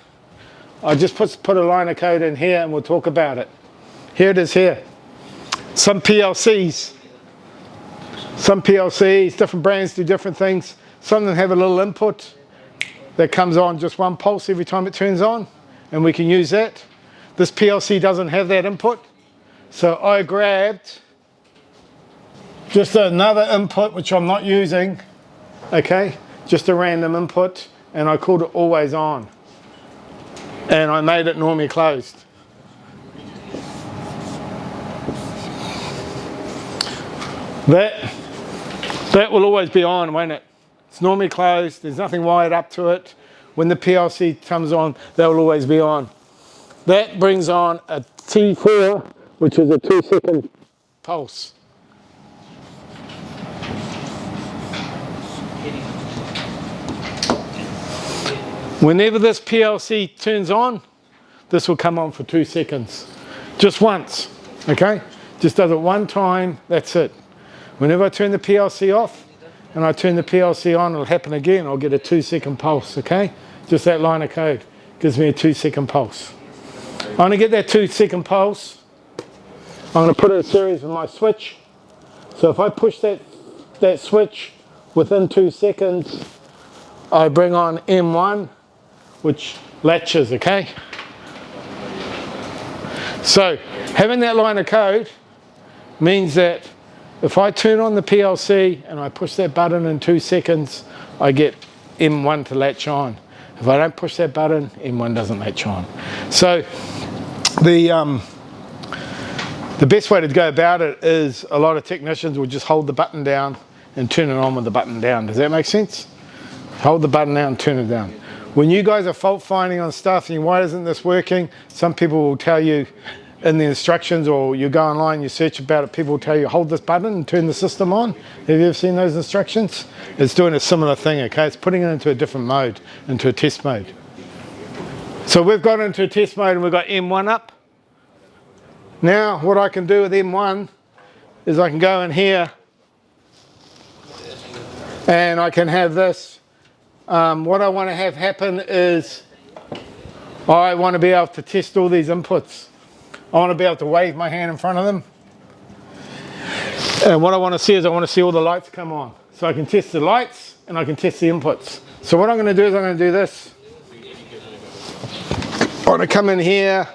I just put a line of code in here and we'll talk about it. Here it is here. Some PLCs, different brands do different things. Some of them have a little input that comes on just 1 pulse every time it turns on, and we can use that. This PLC doesn't have that input, so I grabbed just another input which I'm not using, okay, just a random input, and I called it always on, and I made it normally closed. That will always be on, won't it? It's normally closed, there's nothing wired up to it. When the PLC comes on, that will always be on. That brings on a T4, which is a 2 second pulse. Whenever this PLC turns on, this will come on for 2 seconds. Just once, okay? Just does it 1 time, that's it. Whenever I turn the PLC off and I turn the PLC on, it'll happen again. I'll get a 2 second pulse, okay? Just that line of code gives me a 2 second pulse. I'm going to get that 2 second pulse. I'm going to put it in series with my switch. So if I push that switch within 2 seconds, I bring on M1, which latches, okay? So having that line of code means that If I turn on the PLC and I push that button in 2 seconds, I get M1 to latch on. If I don't push that button, M1 doesn't latch on. So the best way to go about it is a lot of technicians will just hold the button down and turn it on with the button down. Does that make sense? Hold the button down and turn it down. When you guys are fault finding on stuff and why isn't this working, some people will tell you in the instructions, or you go online, you search about it, people will tell you hold this button and turn the system on. Have you ever seen those instructions? It's doing a similar thing, okay? It's putting it into a different mode, into a test mode. So we've got into a test mode and we've got M1 up. Now what I can do with M1 is I can go in here and I can have this. What I want to have happen is I want to be able to test all these inputs. I want to be able to wave my hand in front of them. And what I want to see is I want to see all the lights come on. So I can test the lights and I can test the inputs. So what I'm going to do is I'm going to do this. I want to come in here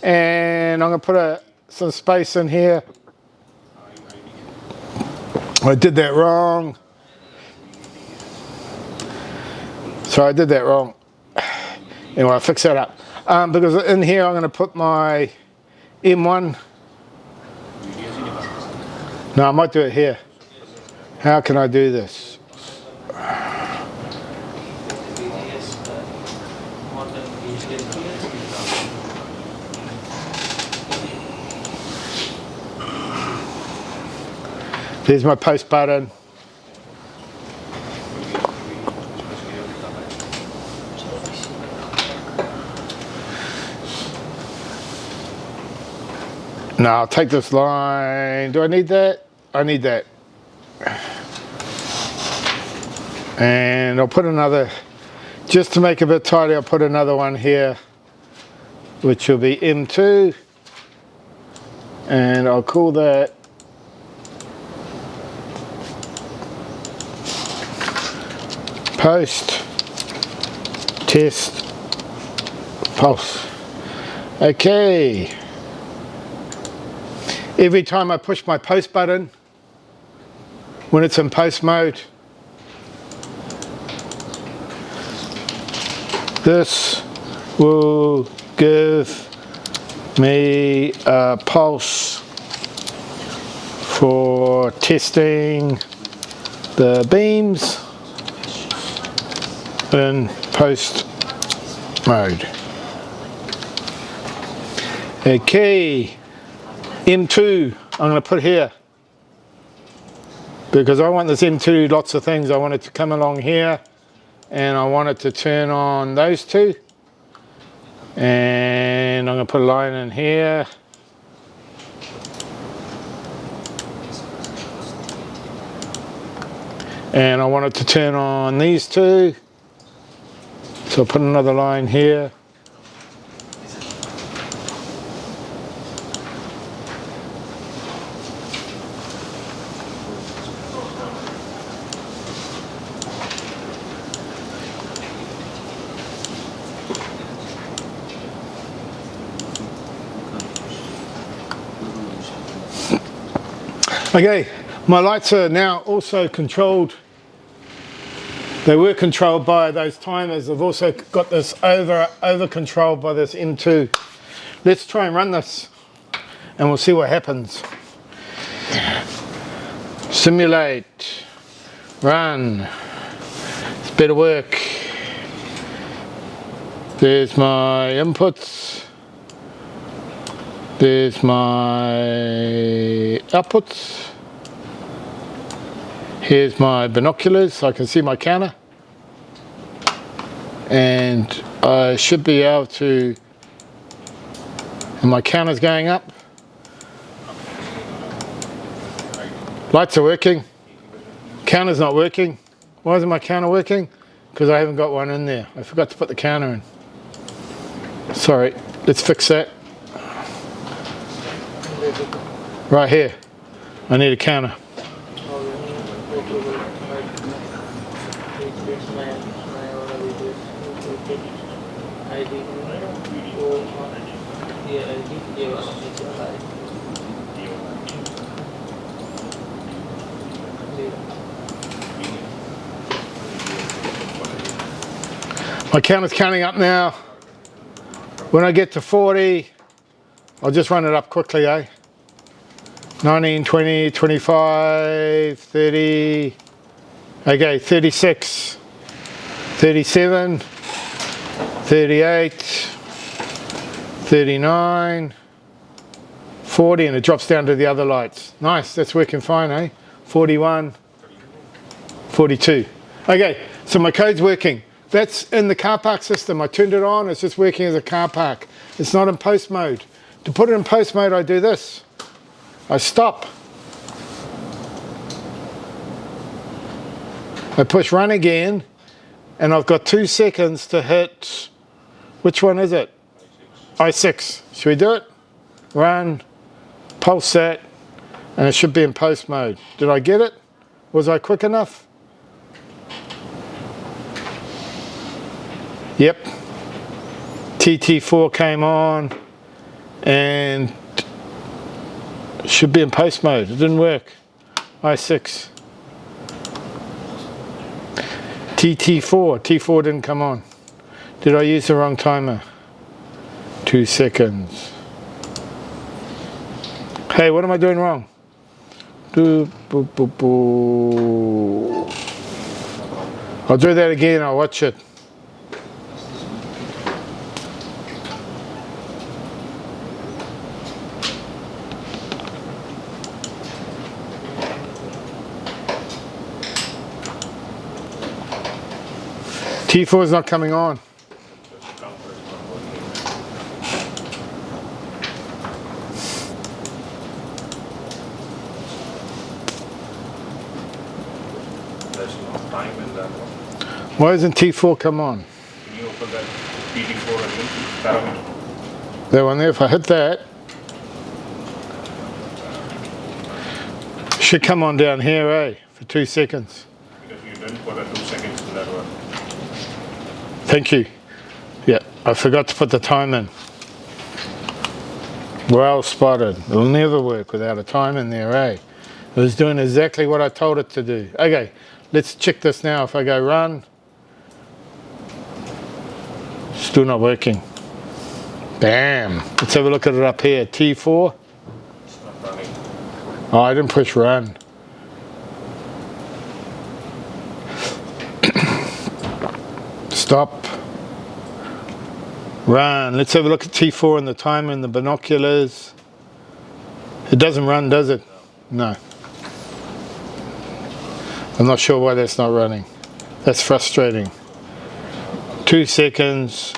and I'm going to put some space in here. I did that wrong. So I did that wrong. Anyway, I'll fix that up. Because in here I'm going to put my M1. No, I might do it here. How can I do this? There's my post button. Now I'll take this line. Do I need that? I need that. And I'll put another, just to make it a bit tidy, I'll put another one here, which will be M2. And I'll call that post test pulse. Okay. Every time I push my post button, when it's in post mode, this will give me a pulse for testing the beams in post mode. Okay. M2 I'm going to put here because I want this M2 lots of things. I want it to come along here and I want it to turn on those two, and I'm going to put a line in here. And I want it to turn on these two, so I'll put another line here. Okay, my lights are now also controlled. They were controlled by those timers. I've also got this over controlled by this M2. Let's try and run this and we'll see what happens. Simulate, run, it's better work. There's my inputs. There's my outputs. Here's my binoculars, so I can see my counter. And I should be able to, and my counter's going up. Lights are working. Counter's not working. Why isn't my counter working? Because I haven't got one in there. I forgot to put the counter in. Sorry, let's fix that. Right here, I need a counter. My counter's counting up now. When I get to 40, I'll just run it up quickly, eh? 19, 20, 25, 30, okay, 36, 37, 38, 39, 40, and it drops down to the other lights. Nice, that's working fine, eh? 41, 42. Okay, so my code's working. That's in the car park system. I turned it on, it's just working as a car park. It's not in post mode. To put it in post mode, I do this. I stop. I push run again, and I've got 2 seconds to hit, which one is it? I6. Should we do it? Run, pulse set, and it should be in post mode. Did I get it? Was I quick enough? Yep. TT4 came on, and should be in post mode. It didn't work. I6. TT4. T4 didn't come on. Did I use the wrong timer? 2 seconds. Hey, what am I doing wrong? I'll do that again. I'll watch it. T4 is not coming on.
There's no time in that one.
Why doesn't T4 come on?
Can you open that PT4 again, parameter?
That one there, if I hit that, should come on down here, eh? For 2 seconds.
Because you didn't put a 2 seconds in that one.
Thank you. Yeah, I forgot to put the time in. Well spotted. It'll never work without a time in there, eh? It was doing exactly what I told it to do. Okay, let's check this now. If I go run, still not working. Bam. Let's have a look at it up here. T4.
It's not running.
Oh, I didn't push run. Stop. Run. Let's have a look at T4 and the timer and the binoculars. It doesn't run, does it? No. I'm not sure why that's not running. That's frustrating. 2 seconds.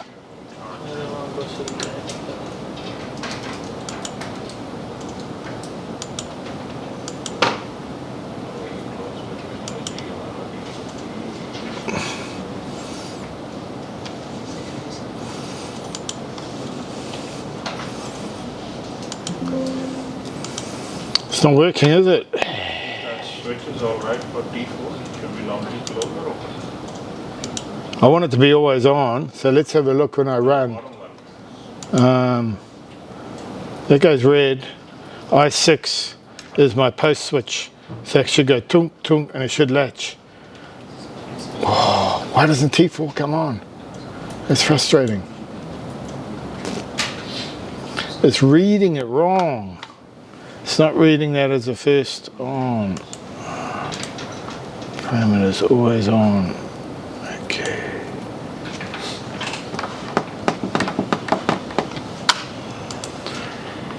It's not working, is it?
That switch is alright for T4. Should be normally closed or open.
I want it to be always on, so let's have a look when I run.
Bottom one.
That goes red. I6 is my post switch. So it should go tunk, tunk, and it should latch. Oh, why doesn't T4 come on? It's frustrating. It's reading it wrong. It's not reading that as a first on. Parameter's always on. Okay.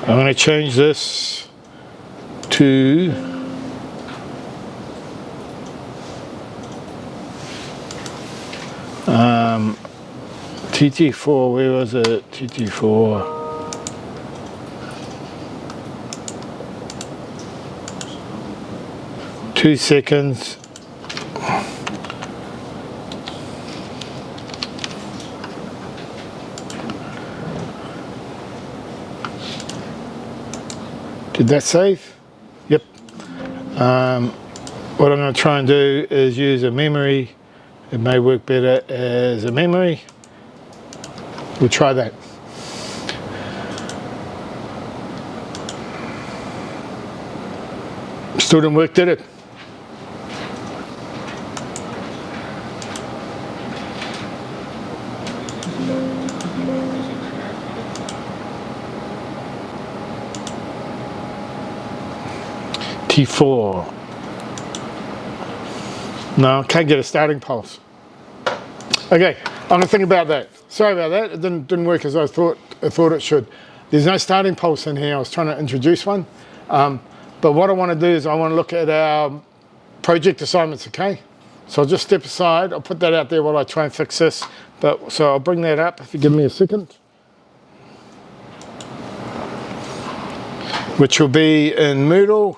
I'm going to change this to TT4. Where was it? TT4. Two seconds. Did that save? Yep. What I'm going to try and do is use a memory. It may work better as a memory. We'll try that. Still didn't work, did it? T4. No, can't get a starting pulse. Okay, I'm gonna think about that. Sorry about that, it didn't work as I thought it should. There's no starting pulse in here. I was trying to introduce one. But what I want to do is I want to look at our project assignments, okay? So I'll just step aside. I'll put that out there while I try and fix this. So I'll bring that up if you give me a second. Which will be in Moodle.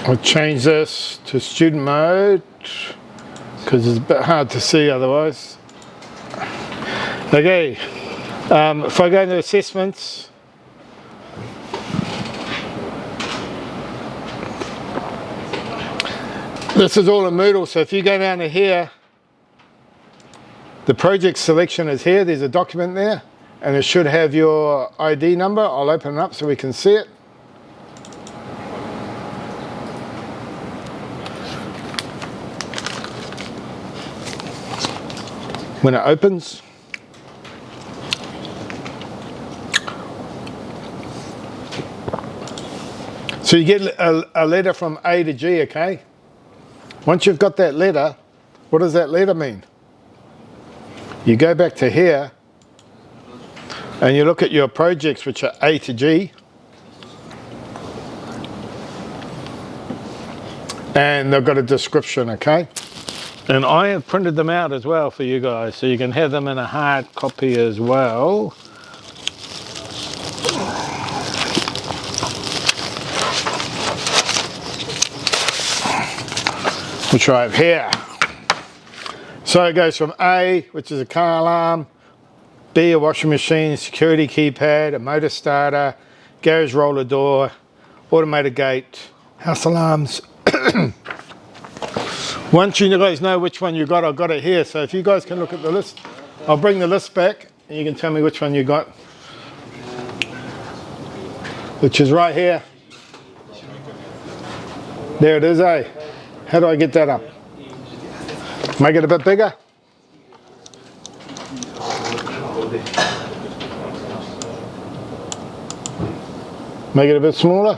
I'll change this to student mode because it's a bit hard to see otherwise. Okay, if I go into assessments, this is all in Moodle, so if you go down to here, the project selection is here, there's a document there, and it should have your ID number. I'll open it up so we can see it. When it opens, so you get a letter from A to G, okay? Once you've got that letter, what does that letter mean? You go back to here and you look at your projects which are A to G, and they've got a description, okay? And I have printed them out as well for you guys, so you can have them in a hard copy as well. Which I have here. So it goes from A, which is a car alarm, B, a washing machine, security keypad, a motor starter, garage roller door, automated gate, house alarms. Once you guys know which one you got, I've got it here. So if you guys can look at the list, I'll bring the list back and you can tell me which one you got. Which is right here. There it is, eh? How do I get that up? Make it a bit bigger. Make it a bit smaller.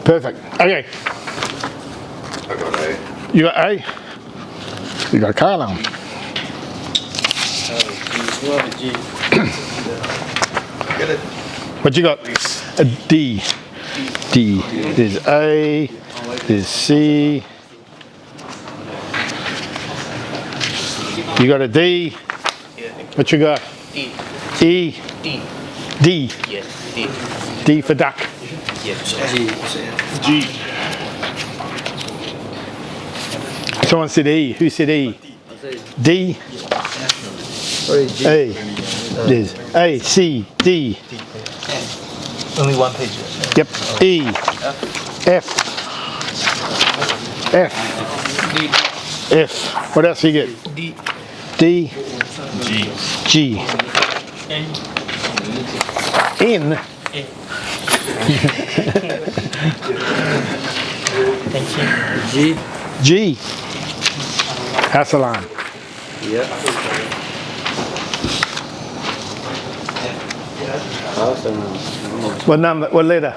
Perfect. Okay.
I got A.
You got A. You got a car alarm. What you got? A D. D. There's A. There's C. You got a D. What you got?
D.
E.
D.
D.
Yes, D.
D for duck.
Yes.
G.
Someone said E. Who said E? D. A. There's A, C, D.
Only one page.
Yep. E. F. F. F. What else you get?
D.
D.
G.
G. N.
G.
G. House alarm.
Yeah.
What number? What letter?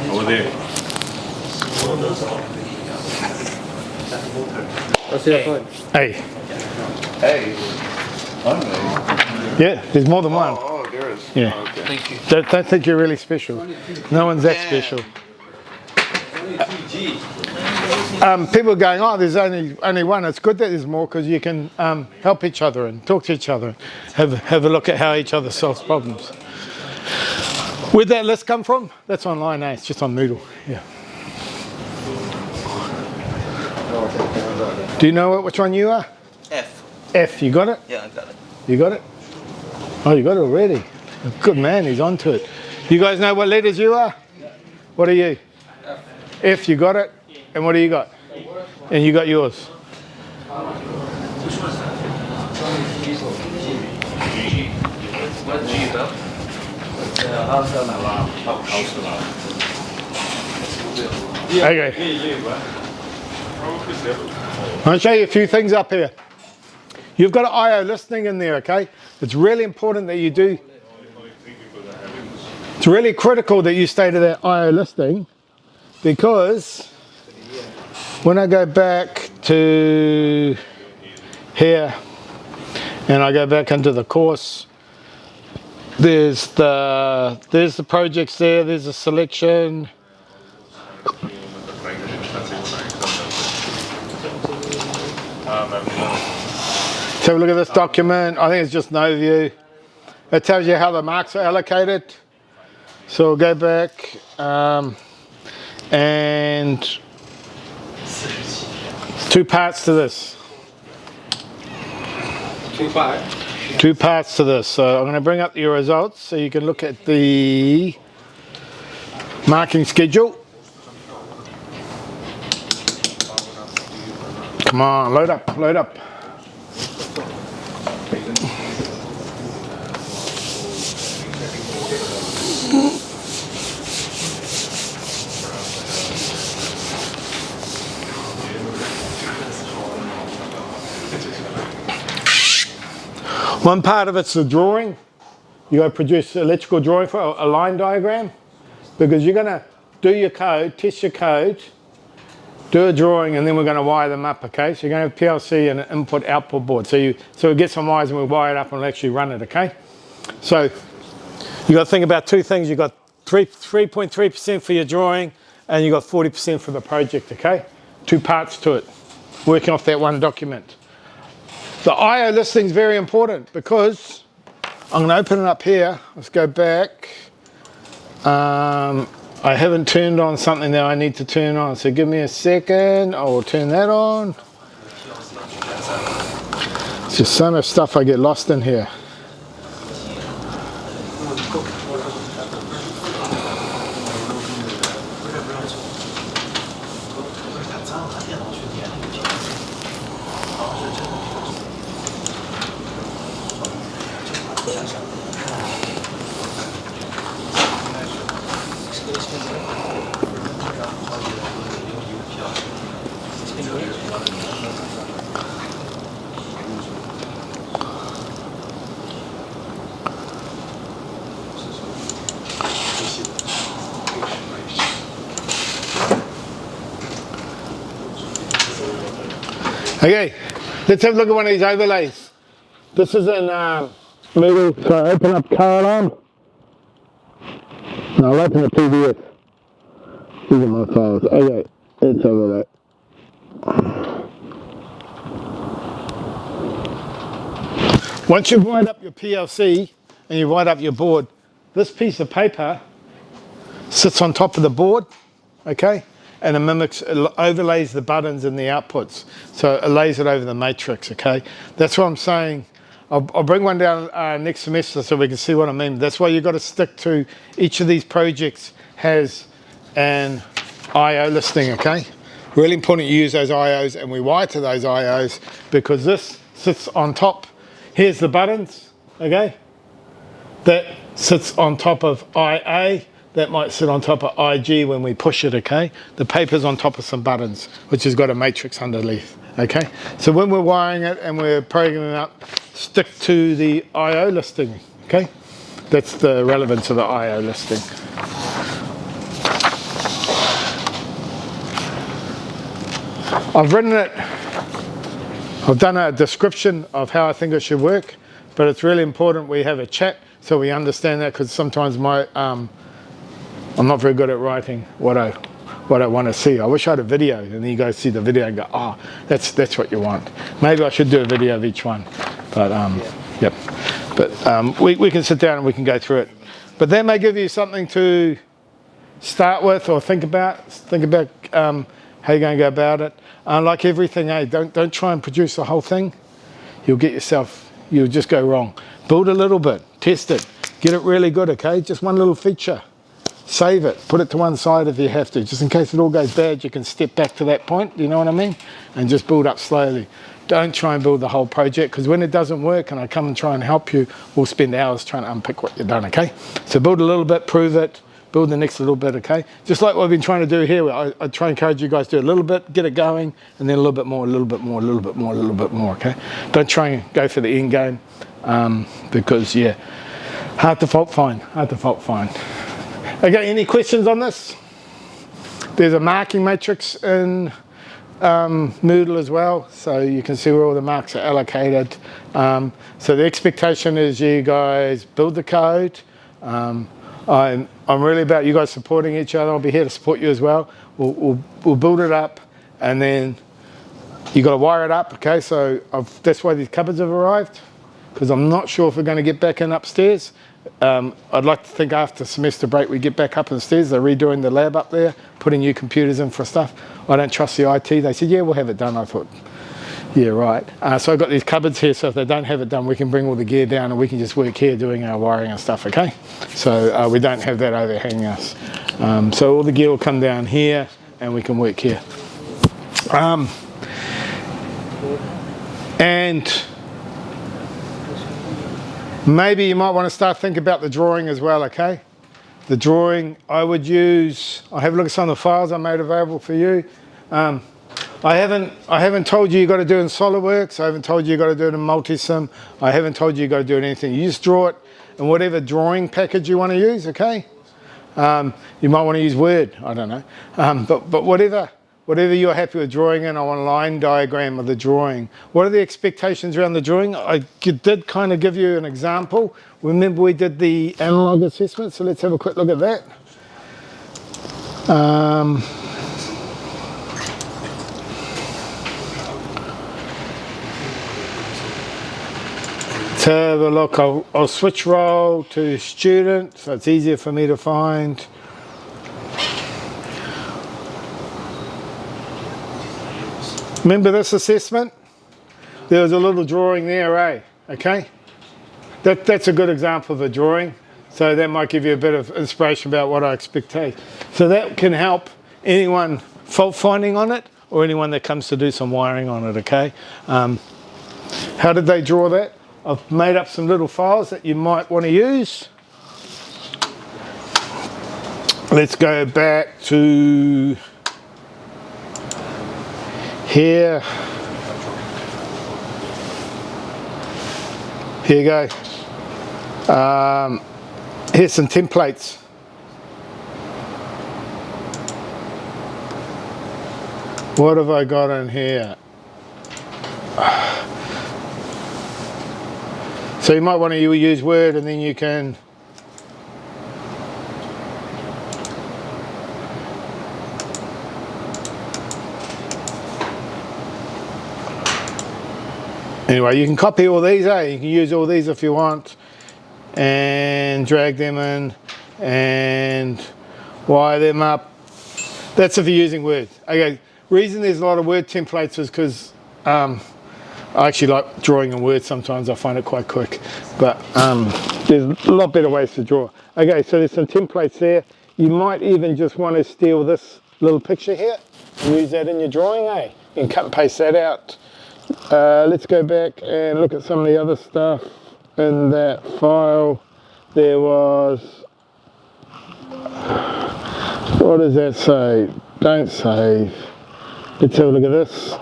Over there.
What's your phone?
A.
A. I'm A.
Yeah, there's more than one.
Oh, there is.
Yeah.
Oh, okay.
Thank you.
Don't think you're really special. No one's that special. People are going, oh, there's only one. It's good that there's more because you can help each other and talk to each other, have a look at how each other solves problems. Where'd that list come from? That's online, eh? It's just on Moodle. Yeah. Do you know which one you are?
F.
F, you got it?
Yeah, I got it.
You got it? Oh, you got it already. Good man, he's onto it. You guys know what letters you are? What are you? F, you got it? And what do you got? And you got yours. Okay. I'll show you a few things up here. You've got an I/O listening in there, okay? It's really important that you do. It's really critical that you stay to that I/O listing, because when I go back to here and I go back into the course, there's the projects there, there's a selection. So have a look at this document. I think it's just an overview. It tells you how the marks are allocated. So we'll go back and two parts to this. Two parts to this. So I'm going to bring up your results so you can look at the marking schedule. Come on, load up, load up. One part of it's the drawing. You got to produce an electrical drawing for a line diagram, because you're going to do your code, test your code, do a drawing, and then we're going to wire them up, okay? So you're going to have PLC and an input-output board. So we get some wires and we wire it up and we'll actually run it, okay? So you got to think about two things. You got 3.3% for your drawing, and you got 40% for the project, okay? Two parts to it, working off that one document. The I/O listing is very important, because I'm going to open it up here. Let's go back. I haven't turned on something that I need to turn on, so give me a second. I will turn that on. It's just so much stuff I get lost in here. Okay, let's have a look at one of these overlays. This is in Moodle, so I open up car alarm. And I'll open the PDF. These are my files. Okay, let's have a look. Once you've wired up your PLC and you've wired up your board, this piece of paper sits on top of the board, okay? And it mimics, it overlays the buttons and the outputs. So it lays it over the matrix, okay? That's what I'm saying. I'll bring one down next semester so we can see what I mean. That's why you've got to stick to each of these projects has an I/O listing, okay? Really important you use those I/Os, and we wire to those I/Os, because this sits on top. Here's the buttons, okay? That sits on top of IA. That might sit on top of IG when we push it, okay? The paper's on top of some buttons, which has got a matrix underneath, okay? So when we're wiring it and we're programming up, stick to the I/O listing, okay? That's the relevance of the I/O listing. I've written it, I've done a description of how I think it should work, but it's really important we have a chat so we understand that, because sometimes I'm not very good at writing what I want to see. I wish I had a video, and then you guys see the video and go, oh, that's what you want. Maybe I should do a video of each one, but yep. But we can sit down and we can go through it. But that may give you something to start with or think about how you're going to go about it. Like everything, don't try and produce the whole thing. You'll just go wrong. Build a little bit, test it, get it really good, okay? Just one little feature. Save it, put it to one side if you have to, just in case it all goes bad, you can step back to that point, you know what I mean? And just build up slowly. Don't try and build the whole project, because when it doesn't work and I come and try and help you, we'll spend hours trying to unpick what you've done, okay? So build a little bit, prove it, build the next little bit, okay? Just like what I've been trying to do here, I try and encourage you guys to do a little bit, get it going, and then a little bit more, a little bit more, a little bit more, a little bit more, okay? Don't try and go for the end game, because, yeah, hard to fault find. Okay, any questions on this? There's a marking matrix in Moodle as well, so you can see where all the marks are allocated. So the expectation is you guys build the code. I'm really about you guys supporting each other. I'll be here to support you as well. We'll build it up, and then you got to wire it up. Okay, so that's why these cupboards have arrived, because I'm not sure if we're going to get back in upstairs. I'd like to think after semester break we get back up upstairs. They're redoing the lab up there, putting new computers in for stuff. I don't trust the IT. They said, yeah, we'll have it done. I thought, yeah, right. So I've got these cupboards here, so if they don't have it done, we can bring all the gear down and we can just work here doing our wiring and stuff, okay? So we don't have that overhanging us. So all the gear will come down here and we can work here. And maybe you might want to start thinking about the drawing as well, okay? The drawing I would use, I'll have a look at some of the files I made available for you. I haven't told you got to do it in SolidWorks. I haven't told you got to do it in Multisim. I haven't told you got to do anything. You just draw it in whatever drawing package you want to use, okay? You might want to use Word, I don't know. But whatever you're happy with drawing in, I want a line diagram of the drawing. What are the expectations around the drawing? I did kind of give you an example. Remember we did the analog assessment, so let's have a quick look at that. Let's have a look. I'll switch role to student, so it's easier for me to find. Remember this assessment? There was a little drawing there, eh? Okay? That's a good example of a drawing. So that might give you a bit of inspiration about what I expect. So that can help anyone fault finding on it or anyone that comes to do some wiring on it, okay? How did they draw that? I've made up some little files that you might want to use. Let's go back to here. Here you go. Here's some templates. What have I got in here? So you might want to use Word, and then you can anyway, you can copy all these, you can use all these if you want, and drag them in and wire them up. That's if you're using Word. Okay, reason there's a lot of Word templates is because I actually like drawing in Word sometimes. I find it quite quick, but there's a lot better ways to draw. Okay, so there's some templates there. You might even just want to steal this little picture here and use that in your drawing, You can cut and paste that out. Let's go back and look at some of the other stuff in that file. There was, what does that say? Don't save. Let's have a look at this.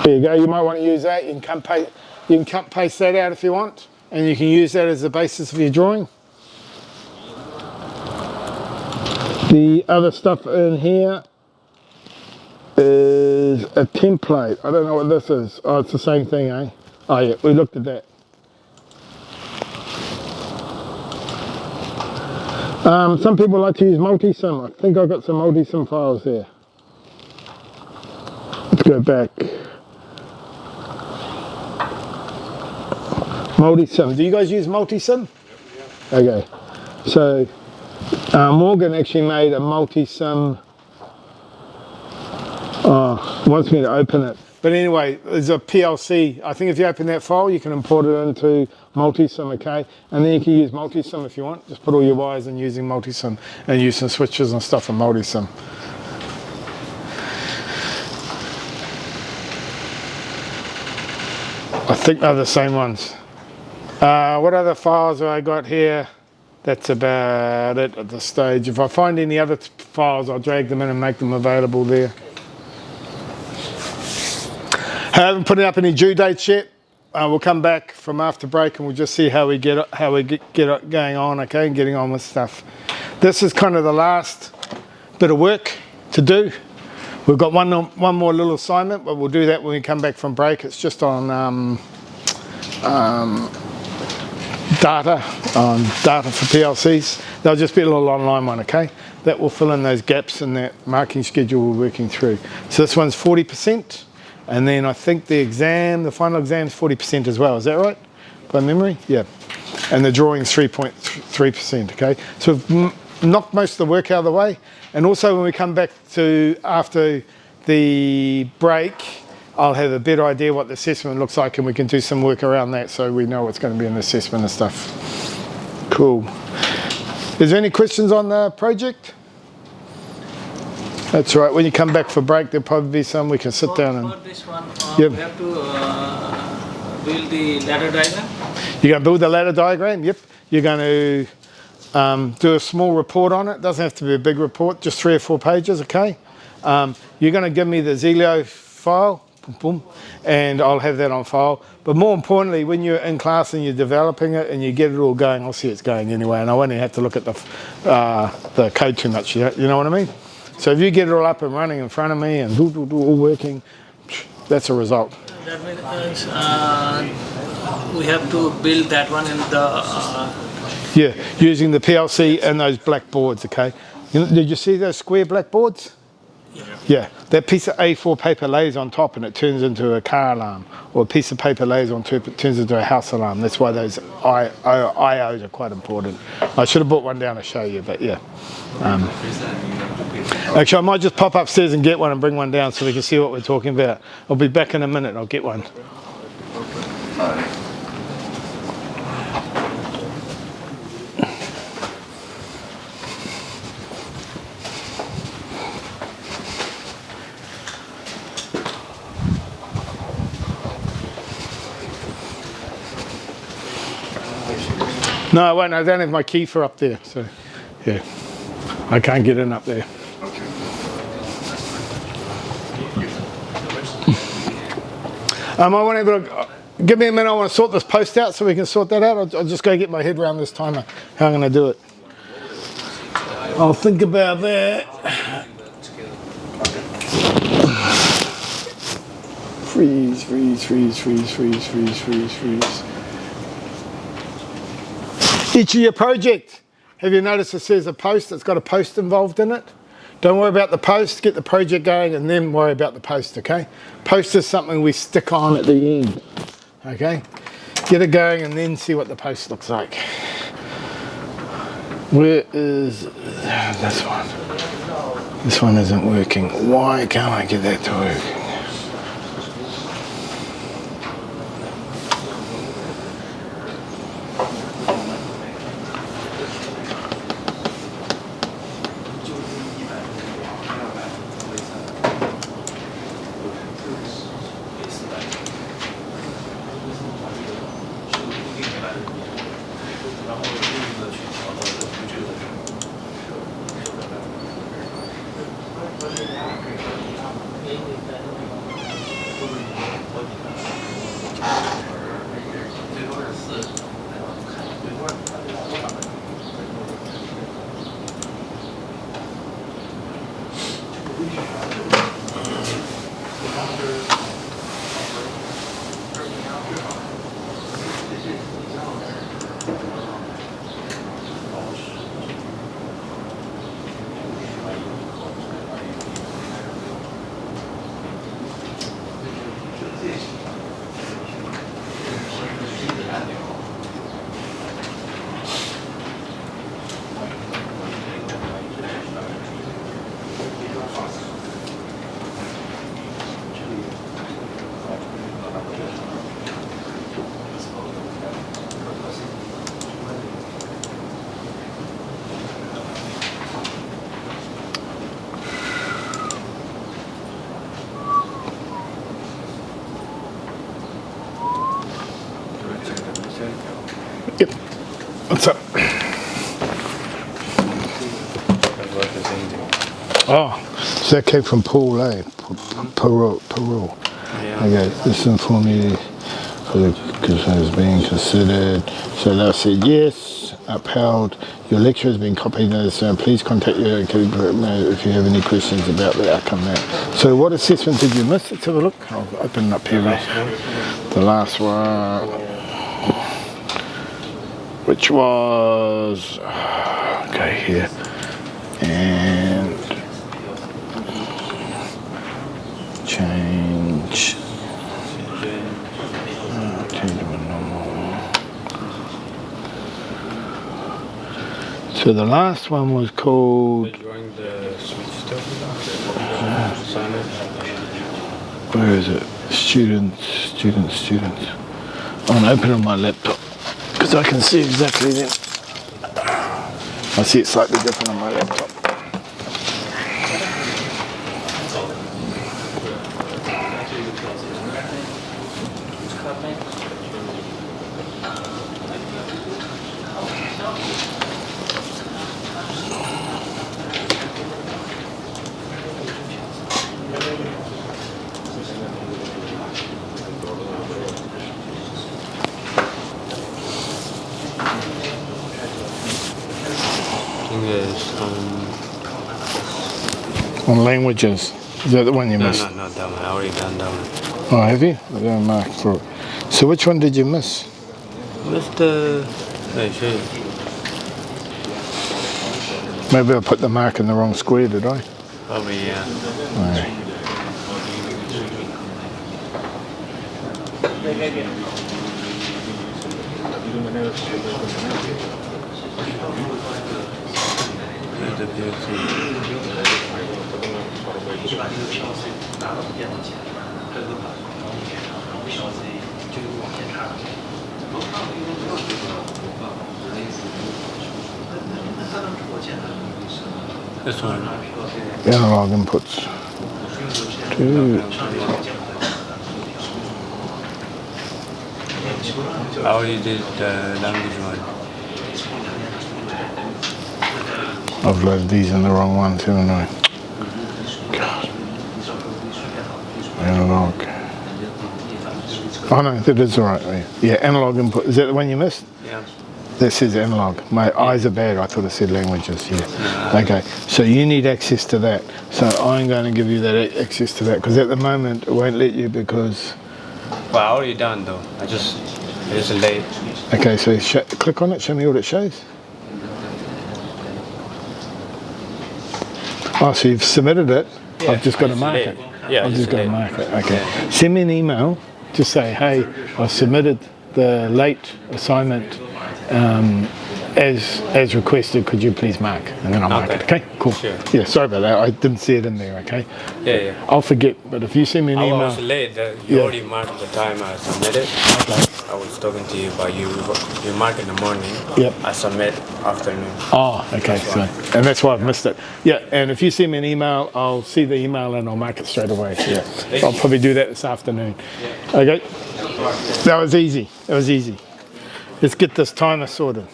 There you go. You might want to use that. You can cut and paste that out if you want, and you can use that as the basis of your drawing. The other stuff in here is a template. I don't know what this is. Oh, it's the same thing, Oh yeah, we looked at that. Some people like to use Multisim. I think I've got some Multisim files here. Let's go back. Multisim. Do you guys use Multisim? Okay. So Morgan actually made a multi-sim. Wants me to open it. But anyway, there's a PLC. I think if you open that file, you can import it into multi-sim, okay? And then you can use multi-sim if you want. Just put all your wires in using multi-sim and use some switches and stuff in multi-sim. I think they're the same ones. What other files have I got here? That's about it at this stage. If I find any other files, I'll drag them in and make them available there. I haven't put up any due dates yet. We'll come back from after break and we'll just see how we get it going on, okay, and getting on with stuff. This is kind of the last bit of work to do. We've got one more little assignment, but we'll do that when we come back from break. It's just on data for PLCs. There'll just be a little online one, okay? That will fill in those gaps in that marking schedule we're working through. So this one's 40%. And then I think the final exam is 40% as well. Is that right? By memory? Yeah. And the drawing's 3.3%, okay? So we've knocked most of the work out of the way. And also when we come back to after the break, I'll have a better idea what the assessment looks like and we can do some work around that so we know what's going to be in the assessment and stuff. Cool. Is there any questions on the project? That's right. When you come back for break, there'll probably be some. We can sit down and.
For this one,
Yep.
we have to build the ladder diagram.
You're going to build the ladder diagram. Yep. You're going to do a small report on it. Doesn't have to be a big report. Just 3 or 4 pages. Okay. You're going to give me the Zelio file, boom, boom, and I'll have that on file. But more importantly, when you're in class and you're developing it and you get it all going, I'll see it's going anyway, and I won't even have to look at the code too much. You know what I mean? So if you get it all up and running in front of me and all working, that's a result.
That means we have to build that one in the...
Yeah, using the PLC and those black boards, okay? Did you see those square black boards? Yeah, that piece of A4 paper lays on top and it turns into a car alarm, or a piece of paper lays on top, it turns into a house alarm. That's why those IOs are quite important. I should have brought one down to show you, but yeah. Actually, I might just pop upstairs and get one and bring one down so we can see what we're talking about. I'll be back in a minute, I'll get one. No, I won't. I don't have my key for up there, so yeah, I can't get in up there. I want to give me a minute. I want to sort this post out so we can sort that out. I'll just go get my head around this timer. How I'm going to do it. I'll think about that. Freeze, freeze, freeze, freeze, freeze, freeze, freeze, freeze. Each of your project, have you noticed it says a post? It's got a post involved in it. Don't worry about the post, get the project going and then worry about the post, okay? Post is something we stick on at the end, okay? Get it going and then see what the post looks like. Where is this one? This one isn't working. Why can't I get that to work? Yep. What's up? Oh, so that came from Paul, eh? Peru. Okay, this inform you for the concerns being considered. So they said yes, upheld. Your lecture has been copied and so please contact your if you have any questions about the outcome there. So what assessment did you miss? Let's have a look. I'll open it up here. The last one. Which was okay here. And change. Change to a normal. So the last one was called.
Drawing the switch stuff.
Where is it? Students. I'm gonna open it on my laptop because I can see exactly then. I see it slightly different on my laptop.
English.
On languages. Is that the one you missed?
No, that one. I already done that one.
Oh, have you? I don't mark for it. So which one did you miss?
Mr. Hey, shit.
Maybe I put the mark in the wrong square, did I?
Probably, yeah.
Right.
The PLC. This one.
Analog inputs. Dude.
I already did the language one.
I've loaded these in the wrong one too, haven't I? God. Analog. Oh no, that is alright. Yeah, analog input. Is that the one you missed?
Yeah.
That says analog. My eyes are bad. I thought it said languages. Yeah. Okay. So you need access to that. So I'm going to give you that access to that because at the moment it won't let you because.
Well, I already done though. I just late.
Okay. So click on it. Show me what it shows. Oh, so you've submitted it.
Yeah,
I've just got to mark it.
Yeah,
I've just got to
late.
mark it. Okay.
Yeah.
Send me an email. Just say, hey, I submitted the late assignment as requested. Could you please mark? And then I'll mark it. Okay. Cool.
Sure.
Yeah. Sorry about that. I didn't see it in there. Okay.
Yeah.
I'll forget. But if you send me an
I
email.
was late. You
Yeah.
already marked the time I submitted. I was talking to you, but you mark in the morning.
Yep.
I submit afternoon.
Oh, okay. So, and that's why I've missed it. Yeah. And if you send me an email, I'll see the email and I'll mark it straight away. Yeah. I'll probably do that this afternoon. Okay. That was easy. Let's get this timer sorted.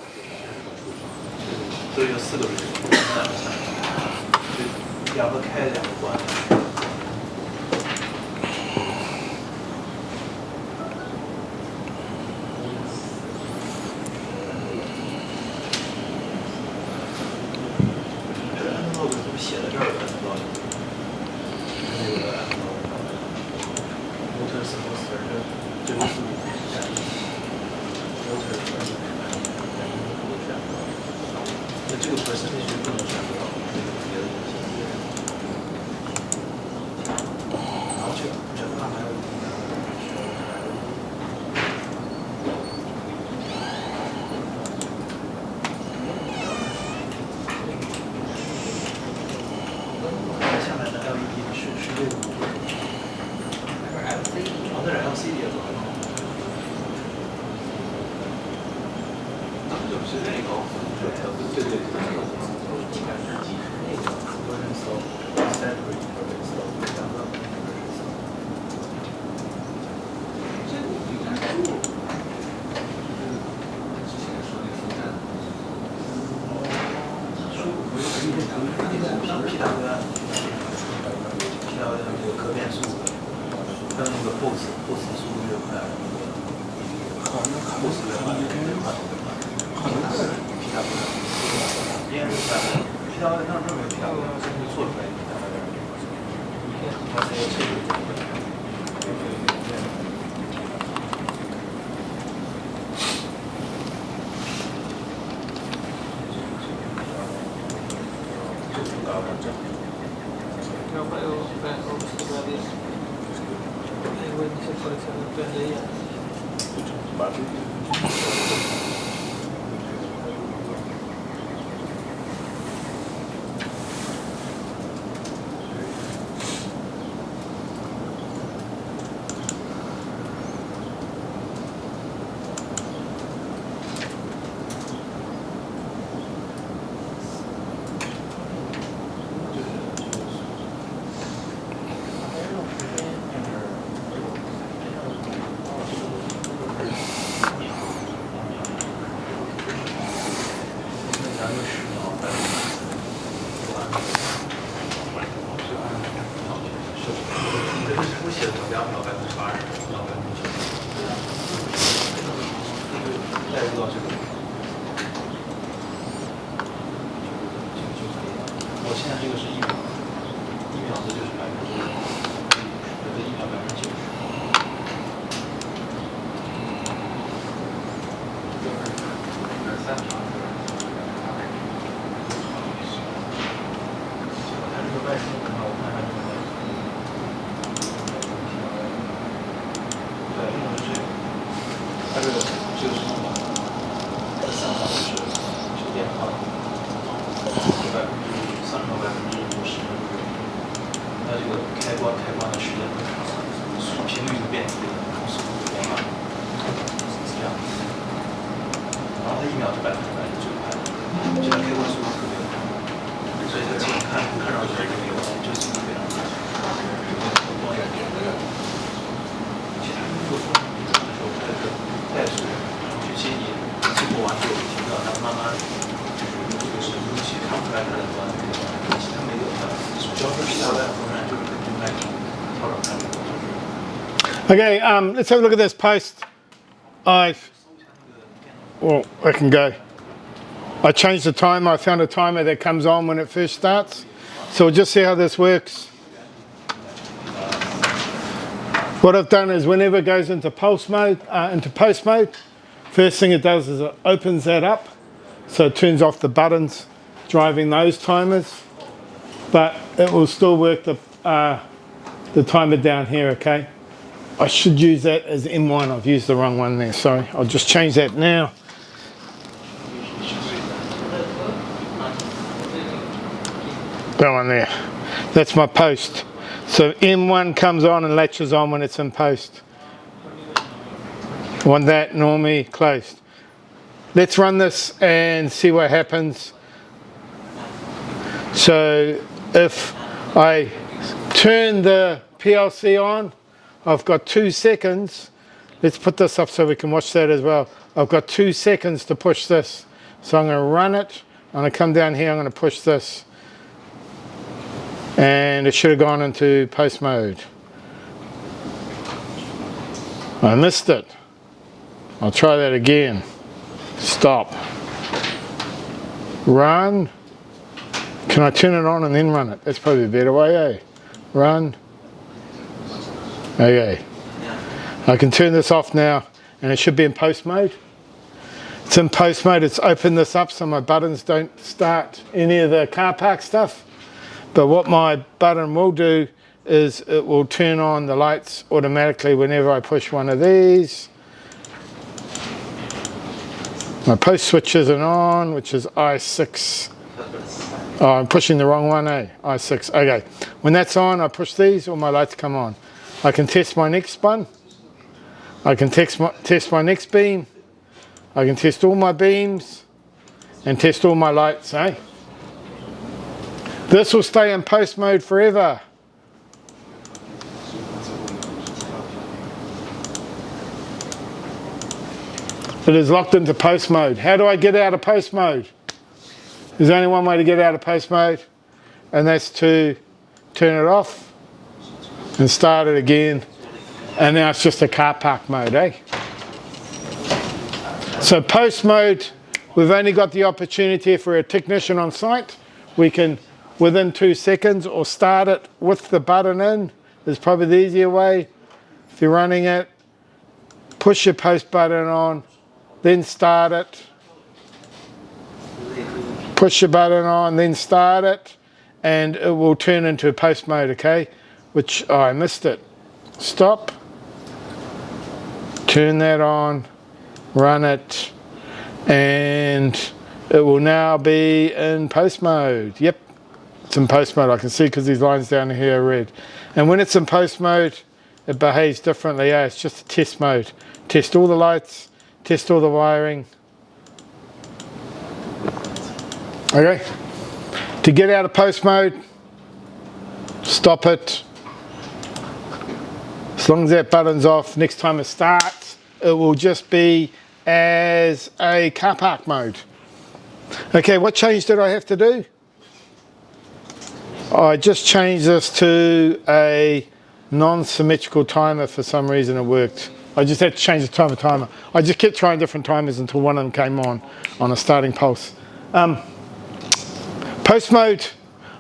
这有4个人，就2个开2个关。写在这儿了，知道吗？那个 motor supposter 这个速度那这个 percentage 不能选不到，这个别的东西。然后这个还有。下来的 LED 是这个。哦，那是 LCD 的。就是那个。对对对。那个 post 速度越快，post 越快，越快。P 大上这没有 P 大，是错出来的 P 大。我现在这个是1秒，1秒这就是90%，这1秒90%。它这个外线的话，我看它这个外线，对，用的是这个，它这个是上法，它的上法是电话。30%到50%，它这个开关的时间会长，频率就变低了，速度就变慢，是这样子。然后它1秒就100%是最快的，这个开关速度特别快，所以它这个看上去没有，就速度非常快。其他如果说你的时候开始怠速去接你速度完之后停掉，然后慢慢就是尤其看不出来它的端。
Okay, let's have a look at this post. I can go. I changed the timer. I found a timer that comes on when it first starts. So we'll just see how this works. What I've done is whenever it goes into post mode, first thing it does is it opens that up. So it turns off the buttons driving those timers. But it will still work the timer down here, okay? I should use that as M1. I've used the wrong one there, sorry. I'll just change that now. That one there. That's my post. So M1 comes on and latches on when it's in post. I want that normally closed. Let's run this and see what happens. So if I turn the PLC on, I've got 2 seconds. Let's put this up so we can watch that as well. I've got 2 seconds to push this. So I'm going to run it. I'm going to come down here. I'm going to push this. And it should have gone into post mode. I missed it. I'll try that again. Stop. Run. Can I turn it on and then run it? That's probably a better way, eh? Run. Okay. I can turn this off now and it should be in post mode. It's in post mode. It's opened this up so my buttons don't start any of the car park stuff. But what my button will do is it will turn on the lights automatically whenever I push one of these. My post switch isn't on, which is I6. Oh, I'm pushing the wrong one, eh? I6. Okay. When that's on, I push these, all my lights come on. I can test my next one. I can test my next beam. I can test all my beams and test all my lights, eh? This will stay in post mode forever. It is locked into post mode. How do I get out of post mode? There's only one way to get out of post mode, and that's to turn it off and start it again And now it's just a car park mode, eh? So post mode, we've only got the opportunity if we're a technician on site, we can within 2 seconds or start it with the button in, is probably the easier way. If you're running it, push your post button on, then start it. Push your button on, then start it, and it will turn into post mode, okay? Which, oh, I missed it. Stop. Turn that on, run it, and it will now be in post mode. Yep, it's in post mode. I can see because these lines down here are red. And when it's in post mode, it behaves differently. Yeah, it's just a test mode. Test all the lights, test all the wiring. Okay, to get out of post mode, stop it. As long as that button's off, next time it starts, it will just be as a car park mode. Okay, what change did I have to do? I just changed this to a non-symmetrical timer. For some reason it worked. I just had to change the timer. I just kept trying different timers until one of them came on a starting pulse. Post mode,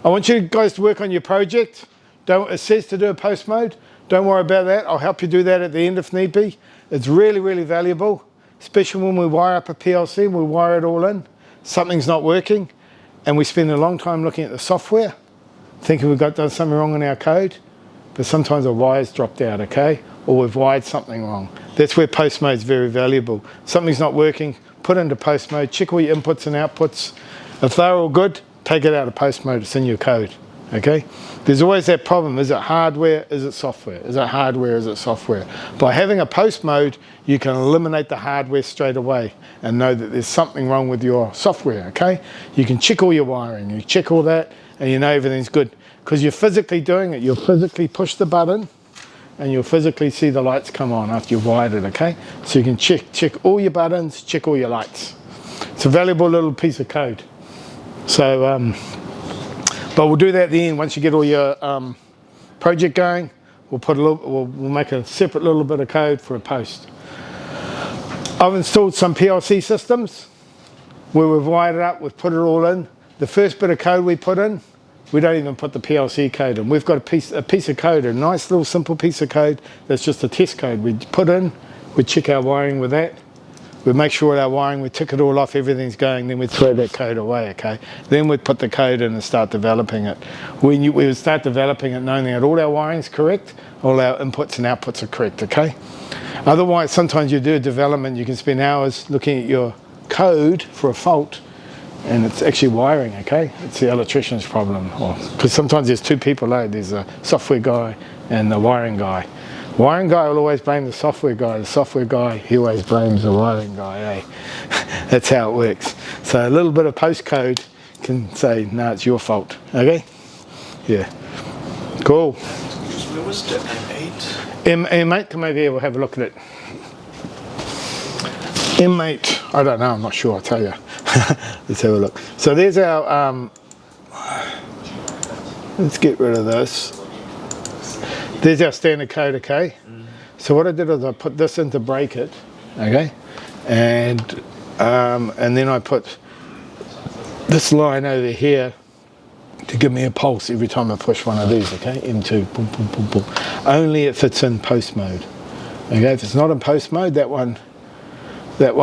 I want you guys to work on your project. It says to do a post mode. Don't worry about that. I'll help you do that at the end if need be. It's really, really valuable, especially when we wire up a PLC and we wire it all in. Something's not working and we spend a long time looking at the software, thinking we've done something wrong in our code, but sometimes a wire's dropped out, okay? Or we've wired something wrong. That's where post mode is very valuable. Something's not working, put into post mode, check all your inputs and outputs. If they're all good, take it out of post mode, it's in your code, okay? There's always that problem, is it hardware, is it software? Is it hardware, is it software? By having a post mode, you can eliminate the hardware straight away and know that there's something wrong with your software, okay? You can check all your wiring, you check all that, and you know everything's good. Because you're physically doing it, you'll physically push the button, and you'll physically see the lights come on after you've wired it, okay? So you can check all your buttons, check all your lights. It's a valuable little piece of code. So, but we'll do that at the end. Once you get all your project going, we'll make a separate little bit of code for a post. I've installed some PLC systems where we've wired it up, we've put it all in. The first bit of code we put in, we don't even put the PLC code in. We've got a piece of code, a nice little simple piece of code that's just a test code. We put in, we check our wiring with that. We make sure our wiring, we tick it all off, everything's going, then we throw that code away, okay? Then we'd put the code in and start developing it. We would start developing it knowing that all our wiring's correct, all our inputs and outputs are correct, okay? Otherwise, sometimes you do a development, you can spend hours looking at your code for a fault, and it's actually wiring, okay? It's the electrician's problem. Because sometimes there's two people, there's a software guy and the wiring guy. Wiring guy will always blame the software guy. The software guy, he always blames the wiring guy, eh? That's how it works. So a little bit of postcode can say, no, it's your fault, okay? Yeah. Cool.
Where was the M8?
M8, come over here, we'll have a look at it. M8, I don't know, I'm not sure, I'll tell you. Let's have a look. So there's our, let's get rid of this. There's our standard code, okay? So what I did is I put this in to break it, okay? And then I put this line over here to give me a pulse every time I push one of these, okay? M2, boom, boom, boom, boom. Only if it's in post mode, okay? If it's not in post mode, that one there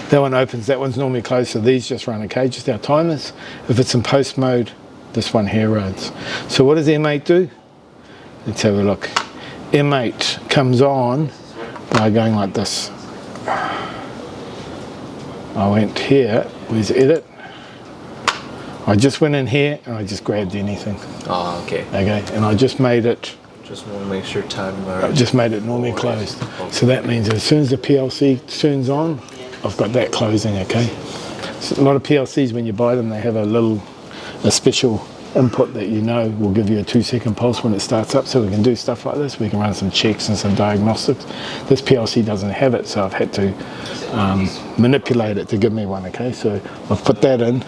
that one opens, that one's normally closed, so these just run, okay? Just our timers. If it's in post mode, this one here runs. So what does M8 do? Let's have a look. M8 comes on by going like this. I went here, where's edit? I just went in here and I just grabbed anything.
Oh, okay.
Okay, and I just made it.
Just want to make sure timer.
I just made it normally closed. So that means as soon as the PLC turns on, I've got that closing, okay? So a lot of PLCs, when you buy them, they have a special input that you know will give you a 2-second pulse when it starts up, so we can do stuff like this. We can run some checks and some diagnostics. This PLC doesn't have it, so I've had to manipulate it to give me one, okay? So I've put that in.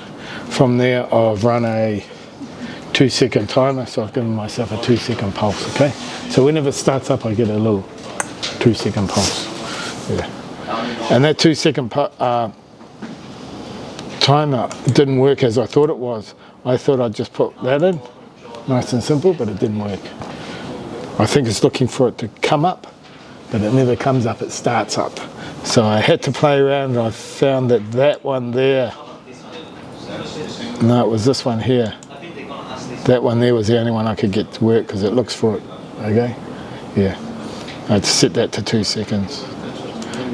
From there, I've run a 2-second timer, so I've given myself a 2-second pulse, okay? So whenever it starts up, I get a little 2-second pulse. Yeah. And that 2-second timer didn't work as I thought it was. I thought I'd just put that in, nice and simple, but it didn't work. I think it's looking for it to come up, but it never comes up, it starts up. So I had to play around, and I found that that one there, no, it was this one here. That one there was the only one I could get to work because it looks for it, okay? Yeah, I had to set that to 2 seconds.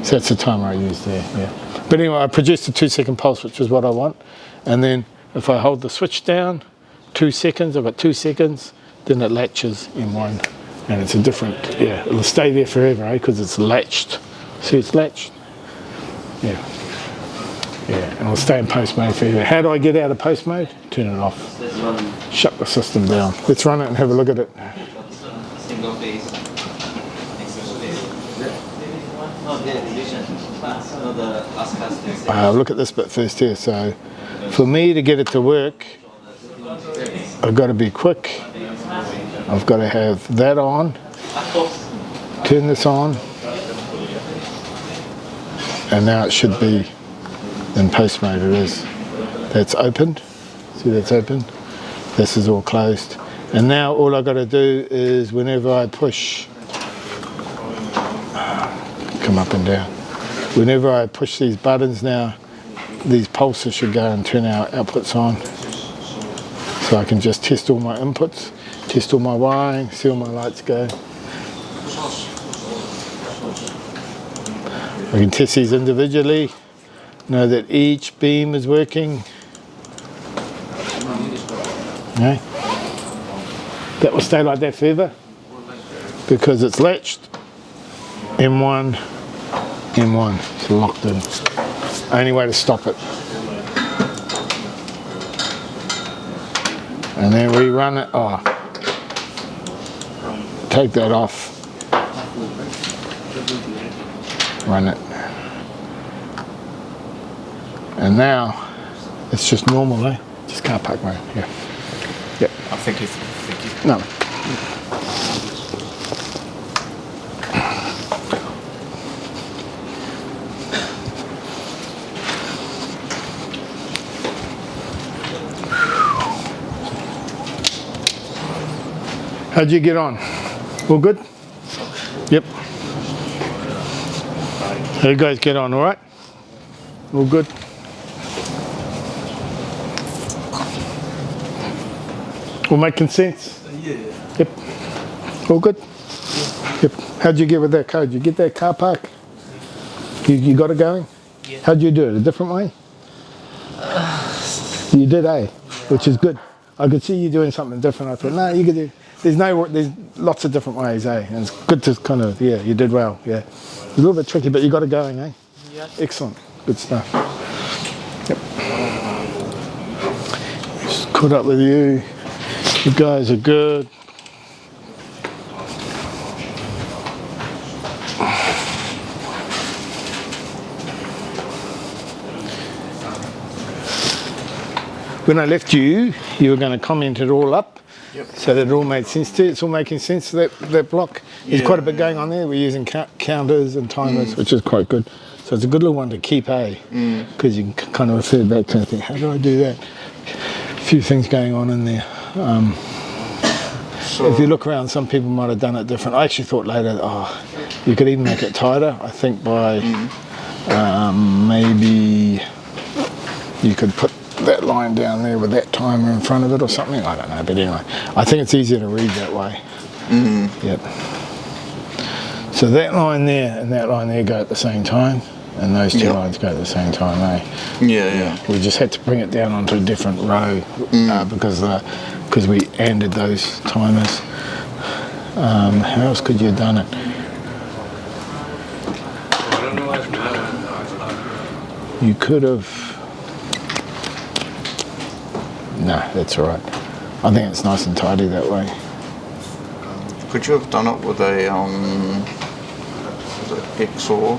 So that's the timer I used there, yeah. But anyway, I produced a 2-second pulse, which is what I want. And then if I hold the switch down, 2 seconds, I've got 2 seconds, then it latches in one. And it's a different, yeah, it'll stay there forever, eh? Because it's latched. See, it's latched. Yeah. Yeah, and it'll stay in post mode forever. How do I get out of post mode? Turn it off. Shut the system down. Let's run it and have a look at it.
Single phase.
Look at this bit first here. So for me to get it to work, I've got to be quick. I've got to have that on. Turn this on. And now it should be in post mode. It is. That's opened. See, that's open. This is all closed. And now all I've got to do is whenever I push, come up and down. Whenever I push these buttons now, these pulses should go and turn our outputs on. So I can just test all my inputs, test all my wiring, see all my lights go. I can test these individually, know that each beam is working. Okay. That will stay like that forever because it's latched. M1, M1, it's locked in. Only way to stop it. And then rerun it. Oh, take that off. Run it. And now it's just normal, eh? Just car park mode. Yeah. Yep.
I think you.
No. How'd you get on? All good? Yep. How you guys get on, all right? All good? All making sense?
Yeah.
Yep. All good? Yep. How'd you get with that code? You get that car park? You got it going?
Yeah.
How'd you do it? A different way? You did, eh? Which is good. I could see you doing something different. I thought, no, you could do. There's lots of different ways, eh? And it's good to kind of, yeah, you did well, yeah. It's a little bit tricky, but you got it going, eh?
Yeah.
Excellent. Good stuff. Yep. Just caught up with you. You guys are good. When I left you, you were going to comment it all up.
Yep.
So that it all made sense to you. It's all making sense to that block. There's quite a bit going on there. We're using counters and timers, which is quite good. So it's a good little one to keep, eh? Because you can kind of refer back to and think, how do I do that? A few things going on in there. If you look around, some people might have done it different. I actually thought later, you could even make it tighter. I think by maybe you could put that line down there with that timer in front of it or something. I don't know, but anyway, I think it's easier to read that way. Yep. So that line there and that line there go at the same time, and those two lines go at the same time, eh?
Yeah.
We just had to bring it down onto a different row because we ended those timers. How else could you have done it? You could have. No, that's all right. I think it's nice and tidy that way.
Could you have done it with a was it XOR?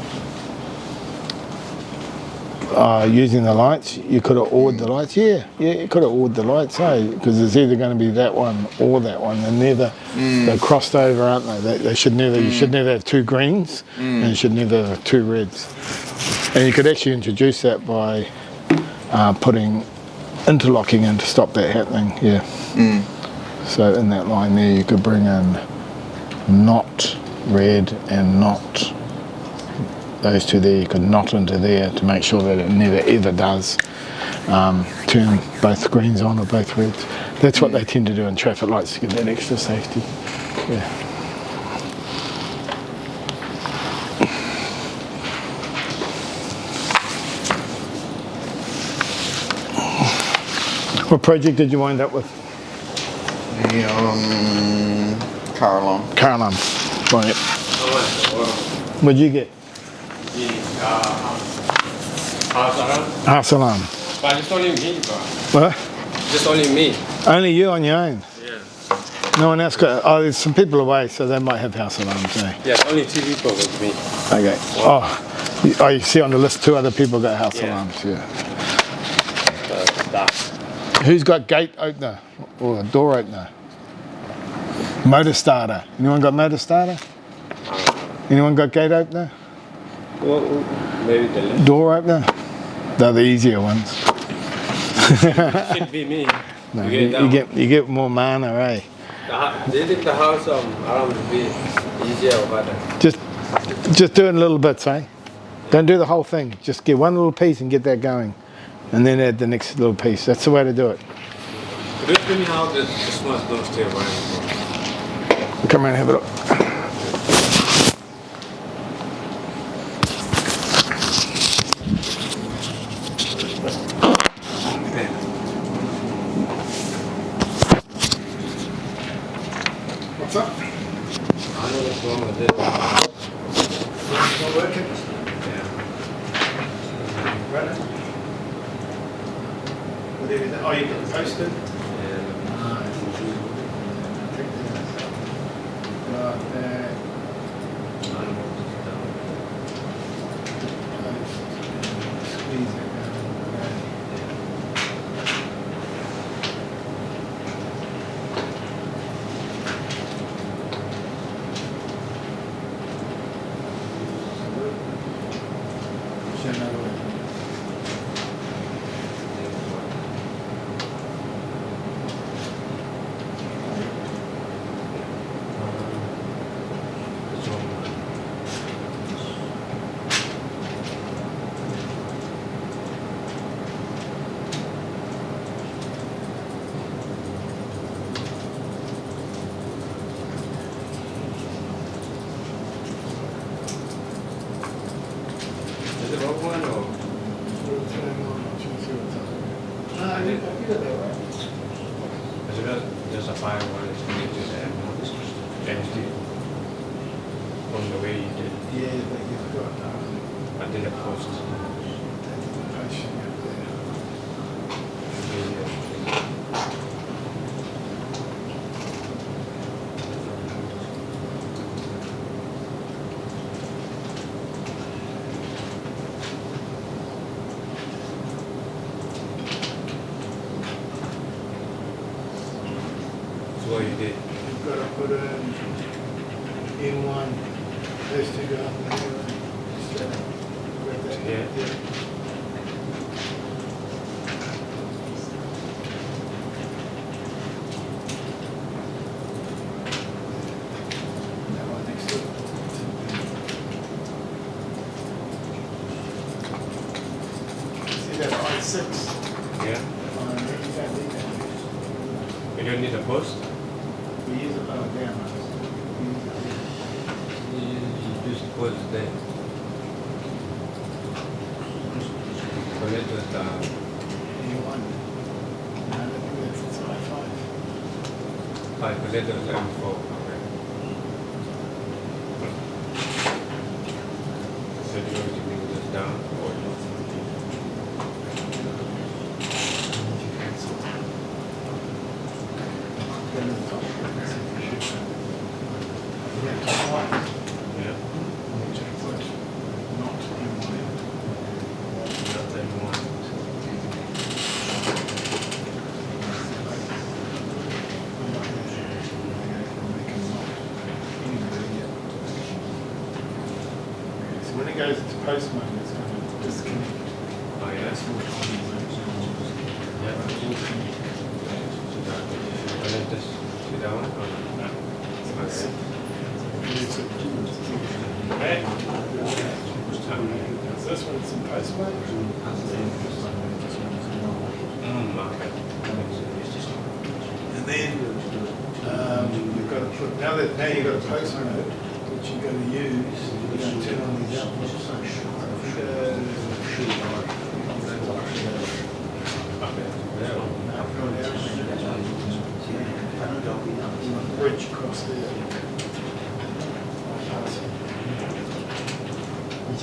using the lights, you could have ordered the lights. Yeah, you could have ordered the lights, because it's either going to be that one or that one, and they're crossed over, aren't they? They should never. You should never have two greens, and you should never have two reds. And you could actually introduce that by putting interlocking in to stop that happening. Yeah. So in that line there, you could bring in not red and not. Those two there, you could knot into there to make sure that it never ever does turn both greens on or both reds. That's what they tend to do in traffic lights to get that extra safety. Yeah. What project did you wind up with?
The car alarm.
Car alarm. Right. What'd you get? House alarm.
But it's only me, bro.
What?
Just only me.
Only you on your own?
Yeah.
No one else got. Oh, there's some people away, so they might have house alarms.
Yeah, only two people with me.
Okay. Oh, you see on the list 2 other people got house alarms. Yeah. Who's got gate opener or a door opener? Motor starter. Anyone got motor starter? Anyone got gate opener?
Well, maybe the left.
Door opener? They're the easier ones.
Should be me.
No, you get more mana, eh?
Do you think the house alarm would be easier or better?
Just do it in little bits, eh? Don't do the whole thing. Just get one little piece and get that going, and then add the next little piece. That's the way to do it.
Could you tell me how the smart don't stay running?
Come around and have a look. What's up?
I know what's wrong with it.
It's not working.
Yeah.
Running. Oh, you got the posted?
Yeah. Is it wrong one or? There's a fire one that's connected to the empty from the way you did.
Yeah, but you've got
I did a post. So what you did?
You've got to put in one, those two go up and
Yeah.
That one next to it. See that I6?
Yeah. You don't need a post?
We use it down.
You just post there. Connect with the connect with the M4. Okay. So do you want to bring this down or not? Yeah.
post mode, it's going to disconnect.
Oh, yeah.
That's more time.
Yeah. Connect this to that one? Or no? Okay.
Okay. This one's in post mode.
Okay.
And then you've got to put, now you've got a post mode, which you're going to use, you're going to turn on these outputs. Bridge across there.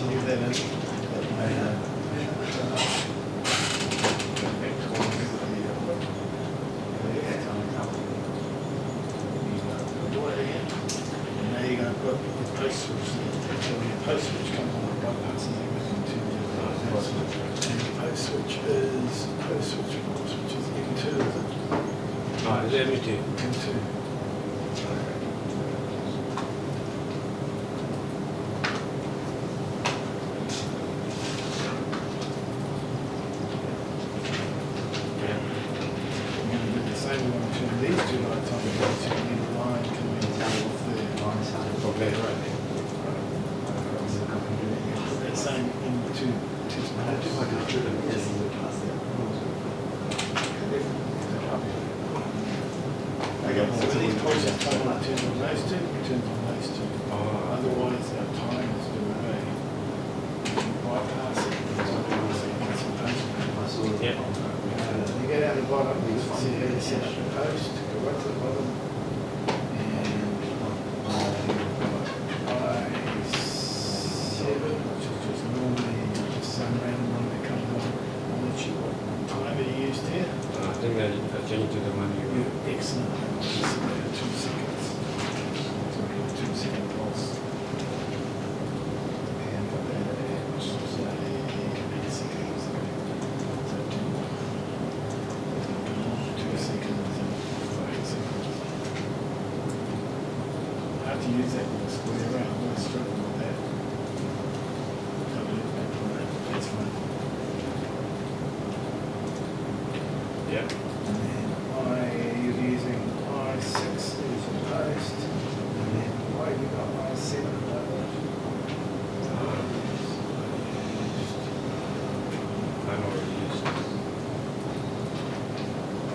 Leave that in. Now you're going to put the post switch there. So when the post switch comes on, the bypassing everything to the post switch. And the post switch is M2, is it?
Oh, it's M2.
M2. Same one between these two lights on, so you need a line coming off there.
Okay.
Right there. Put that same in two Okay, so when these pulses come on, turn on those two, turn on those two. Otherwise, our time is away. Bypass it.
Yeah.
You go down the bottom, you can see how you set up the post, go right to the bottom, and I7, which is just normally just some random one that comes on. I'm not sure what timer you used here.
I think that I changed to the one you
Excellent. Just about 2 seconds. So 2-second pulse. And put that at 8 seconds. So 2 seconds and 5 seconds. I have to use that one square around. I'm going to struggle with that. That's fine.
Yeah.
And then you're using I6 is a post. And then why have you got I7 above it?
I know what you used.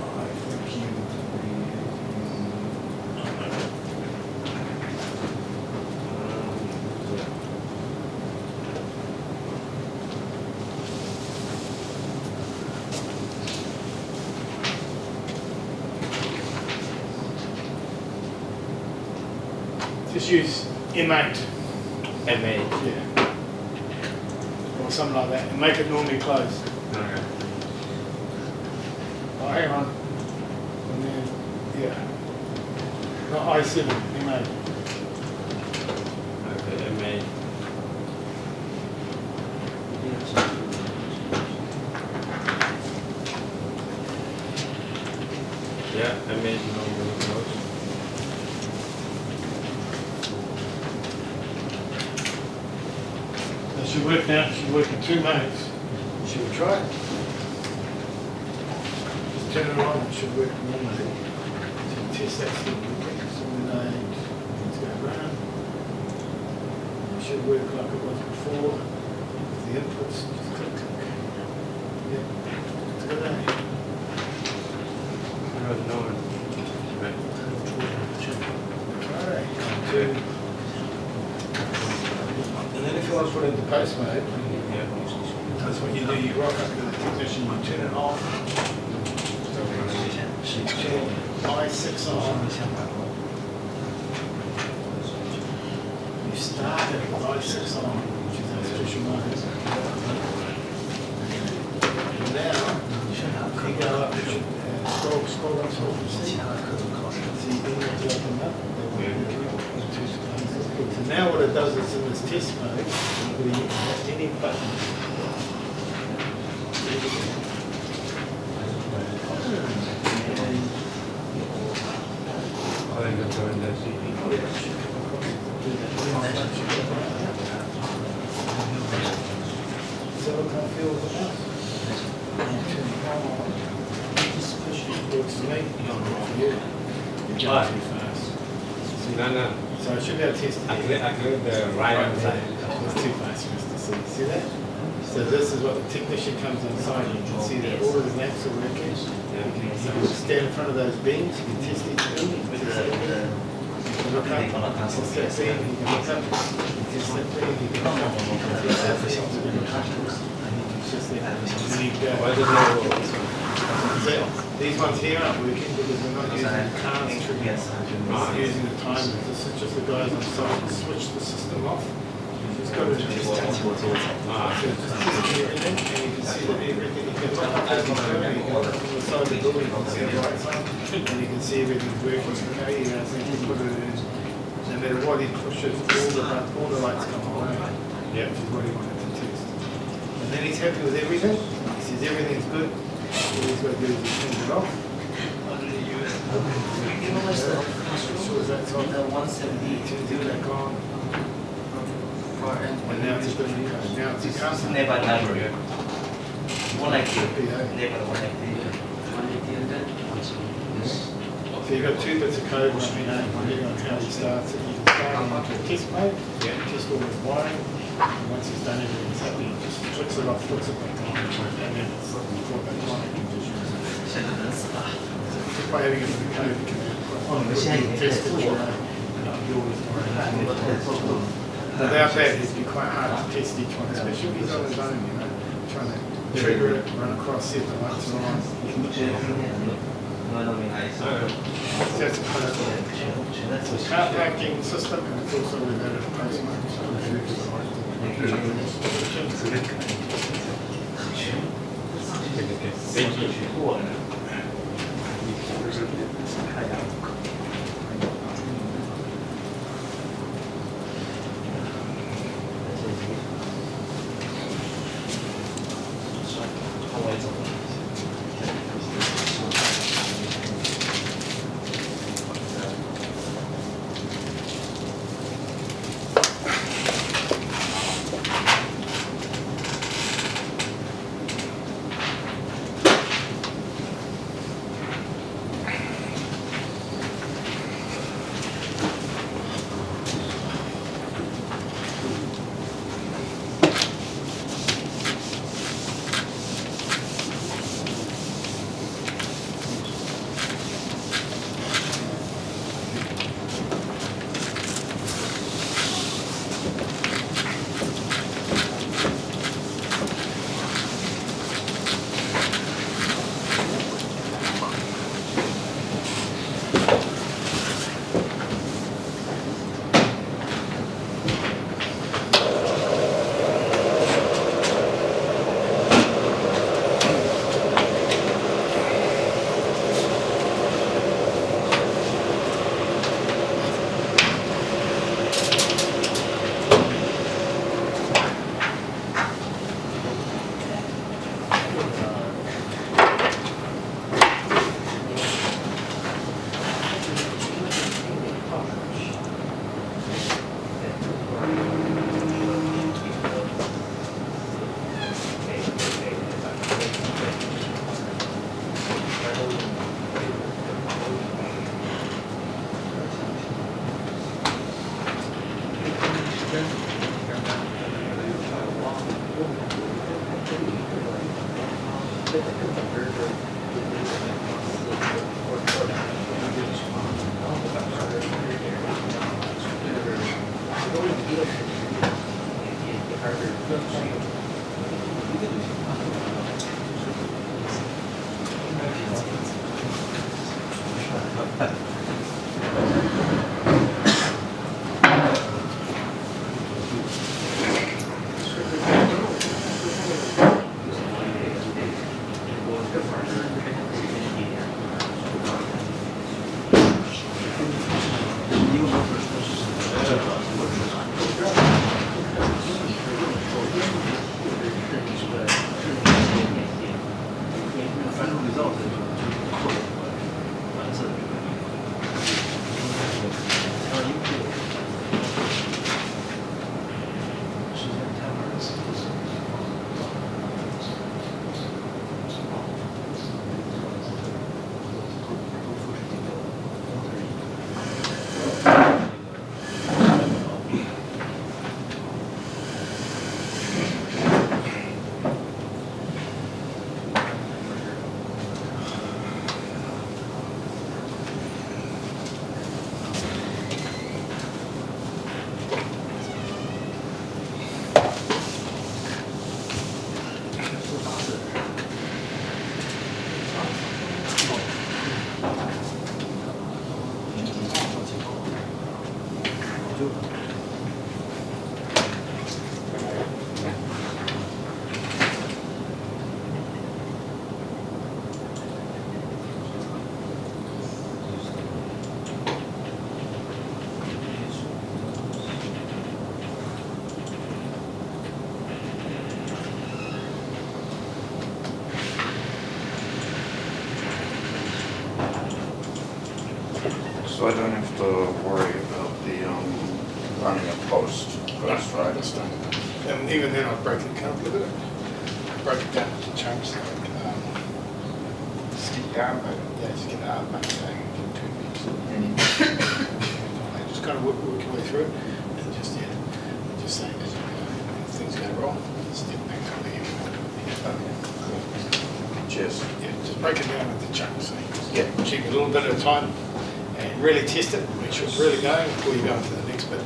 I think you would be just use M8.
M8.
Yeah. Or something like that. And make it normally close.
Okay.
Oh, hang on. And then, yeah. Not I7, M8.
Okay, M8. Yeah, M8 normally close.
That should work now. It should work in 2 modes. Should we try it? Just turn it on. It should work normally. So you test that still working. So when it's going to run, it should work like it was before. The inputs, just click, click. Yeah, it's good, eh?
I don't know. Right.
Alright, and then if you want to put it into post mode,
Yeah.
that's what you do. You rock up to the technician, you turn it off. You turn I6 on. You start it with I6 on, which is that special mode. And now, you go up and scroll up to see emails open up. So now what it does is in this test mode, we hit any button.
I think I'm going to see.
Oh, yeah, it should come across. Do that. can't feel the mouse. Works for me. You're going too fast.
No.
So I should be able to test it.
I cleared the right hand side.
It's too fast for us to see. See that? So this is what the technician comes inside. You can see that all of the lamps are working. You can stand in front of those beams. You can test each beam. You can look up. Test that beam. You can look up. Test that beam. You can look up. Test that beam. You can look up. It's just there. And you go.
Why does no?
These ones here aren't working because we're not using cars triggers. We're not using the timers. This is just the guys on site to switch the system off. It's got to just test everything, and you can see that everything. You can look up as you go. You can look up on the side of the building. You can see the right side, and you can see everything's working. Okay, you know, so you can put it in. No matter what he pushes, all the lights come on. Yeah, which is what he wanted to test. And then he's happy with everything. He says everything's good. All he's got to do is turn it off. So that's on. Turns it back on. And now it's a different code. Now it's a custom.
Never library. 190. Never 190.
So you've got 2 bits of code running depending on how he starts it. You can start into a test mode, test all the wiring, and once he's done everything's happy, he just flicks it off, flicks it back on, and then it's brought back on. You can just use it. Just by having it in the code, you can test it your own. Without that, it'd be quite hard to test each one, especially if he's on his own, you know, trying to trigger it, run across, see if the lights are on. So it's a car parking system, and it's also we've added a postmark.
Thank you.
So I don't have to worry about the running a post. That's
I
right.
understand. And even then, I've broken it up a little bit. I broke it down into chunks, like stick down, but yeah, just get it out, make it into 2 bits. I just kind of work your way through it, and just say as you go, if things go wrong, step back to the end.
Cheers.
Yeah, just break it down into chunks. So
Yeah.
keep it a little bit at a time, and really test it. Make sure it's really going before you go into the next bit.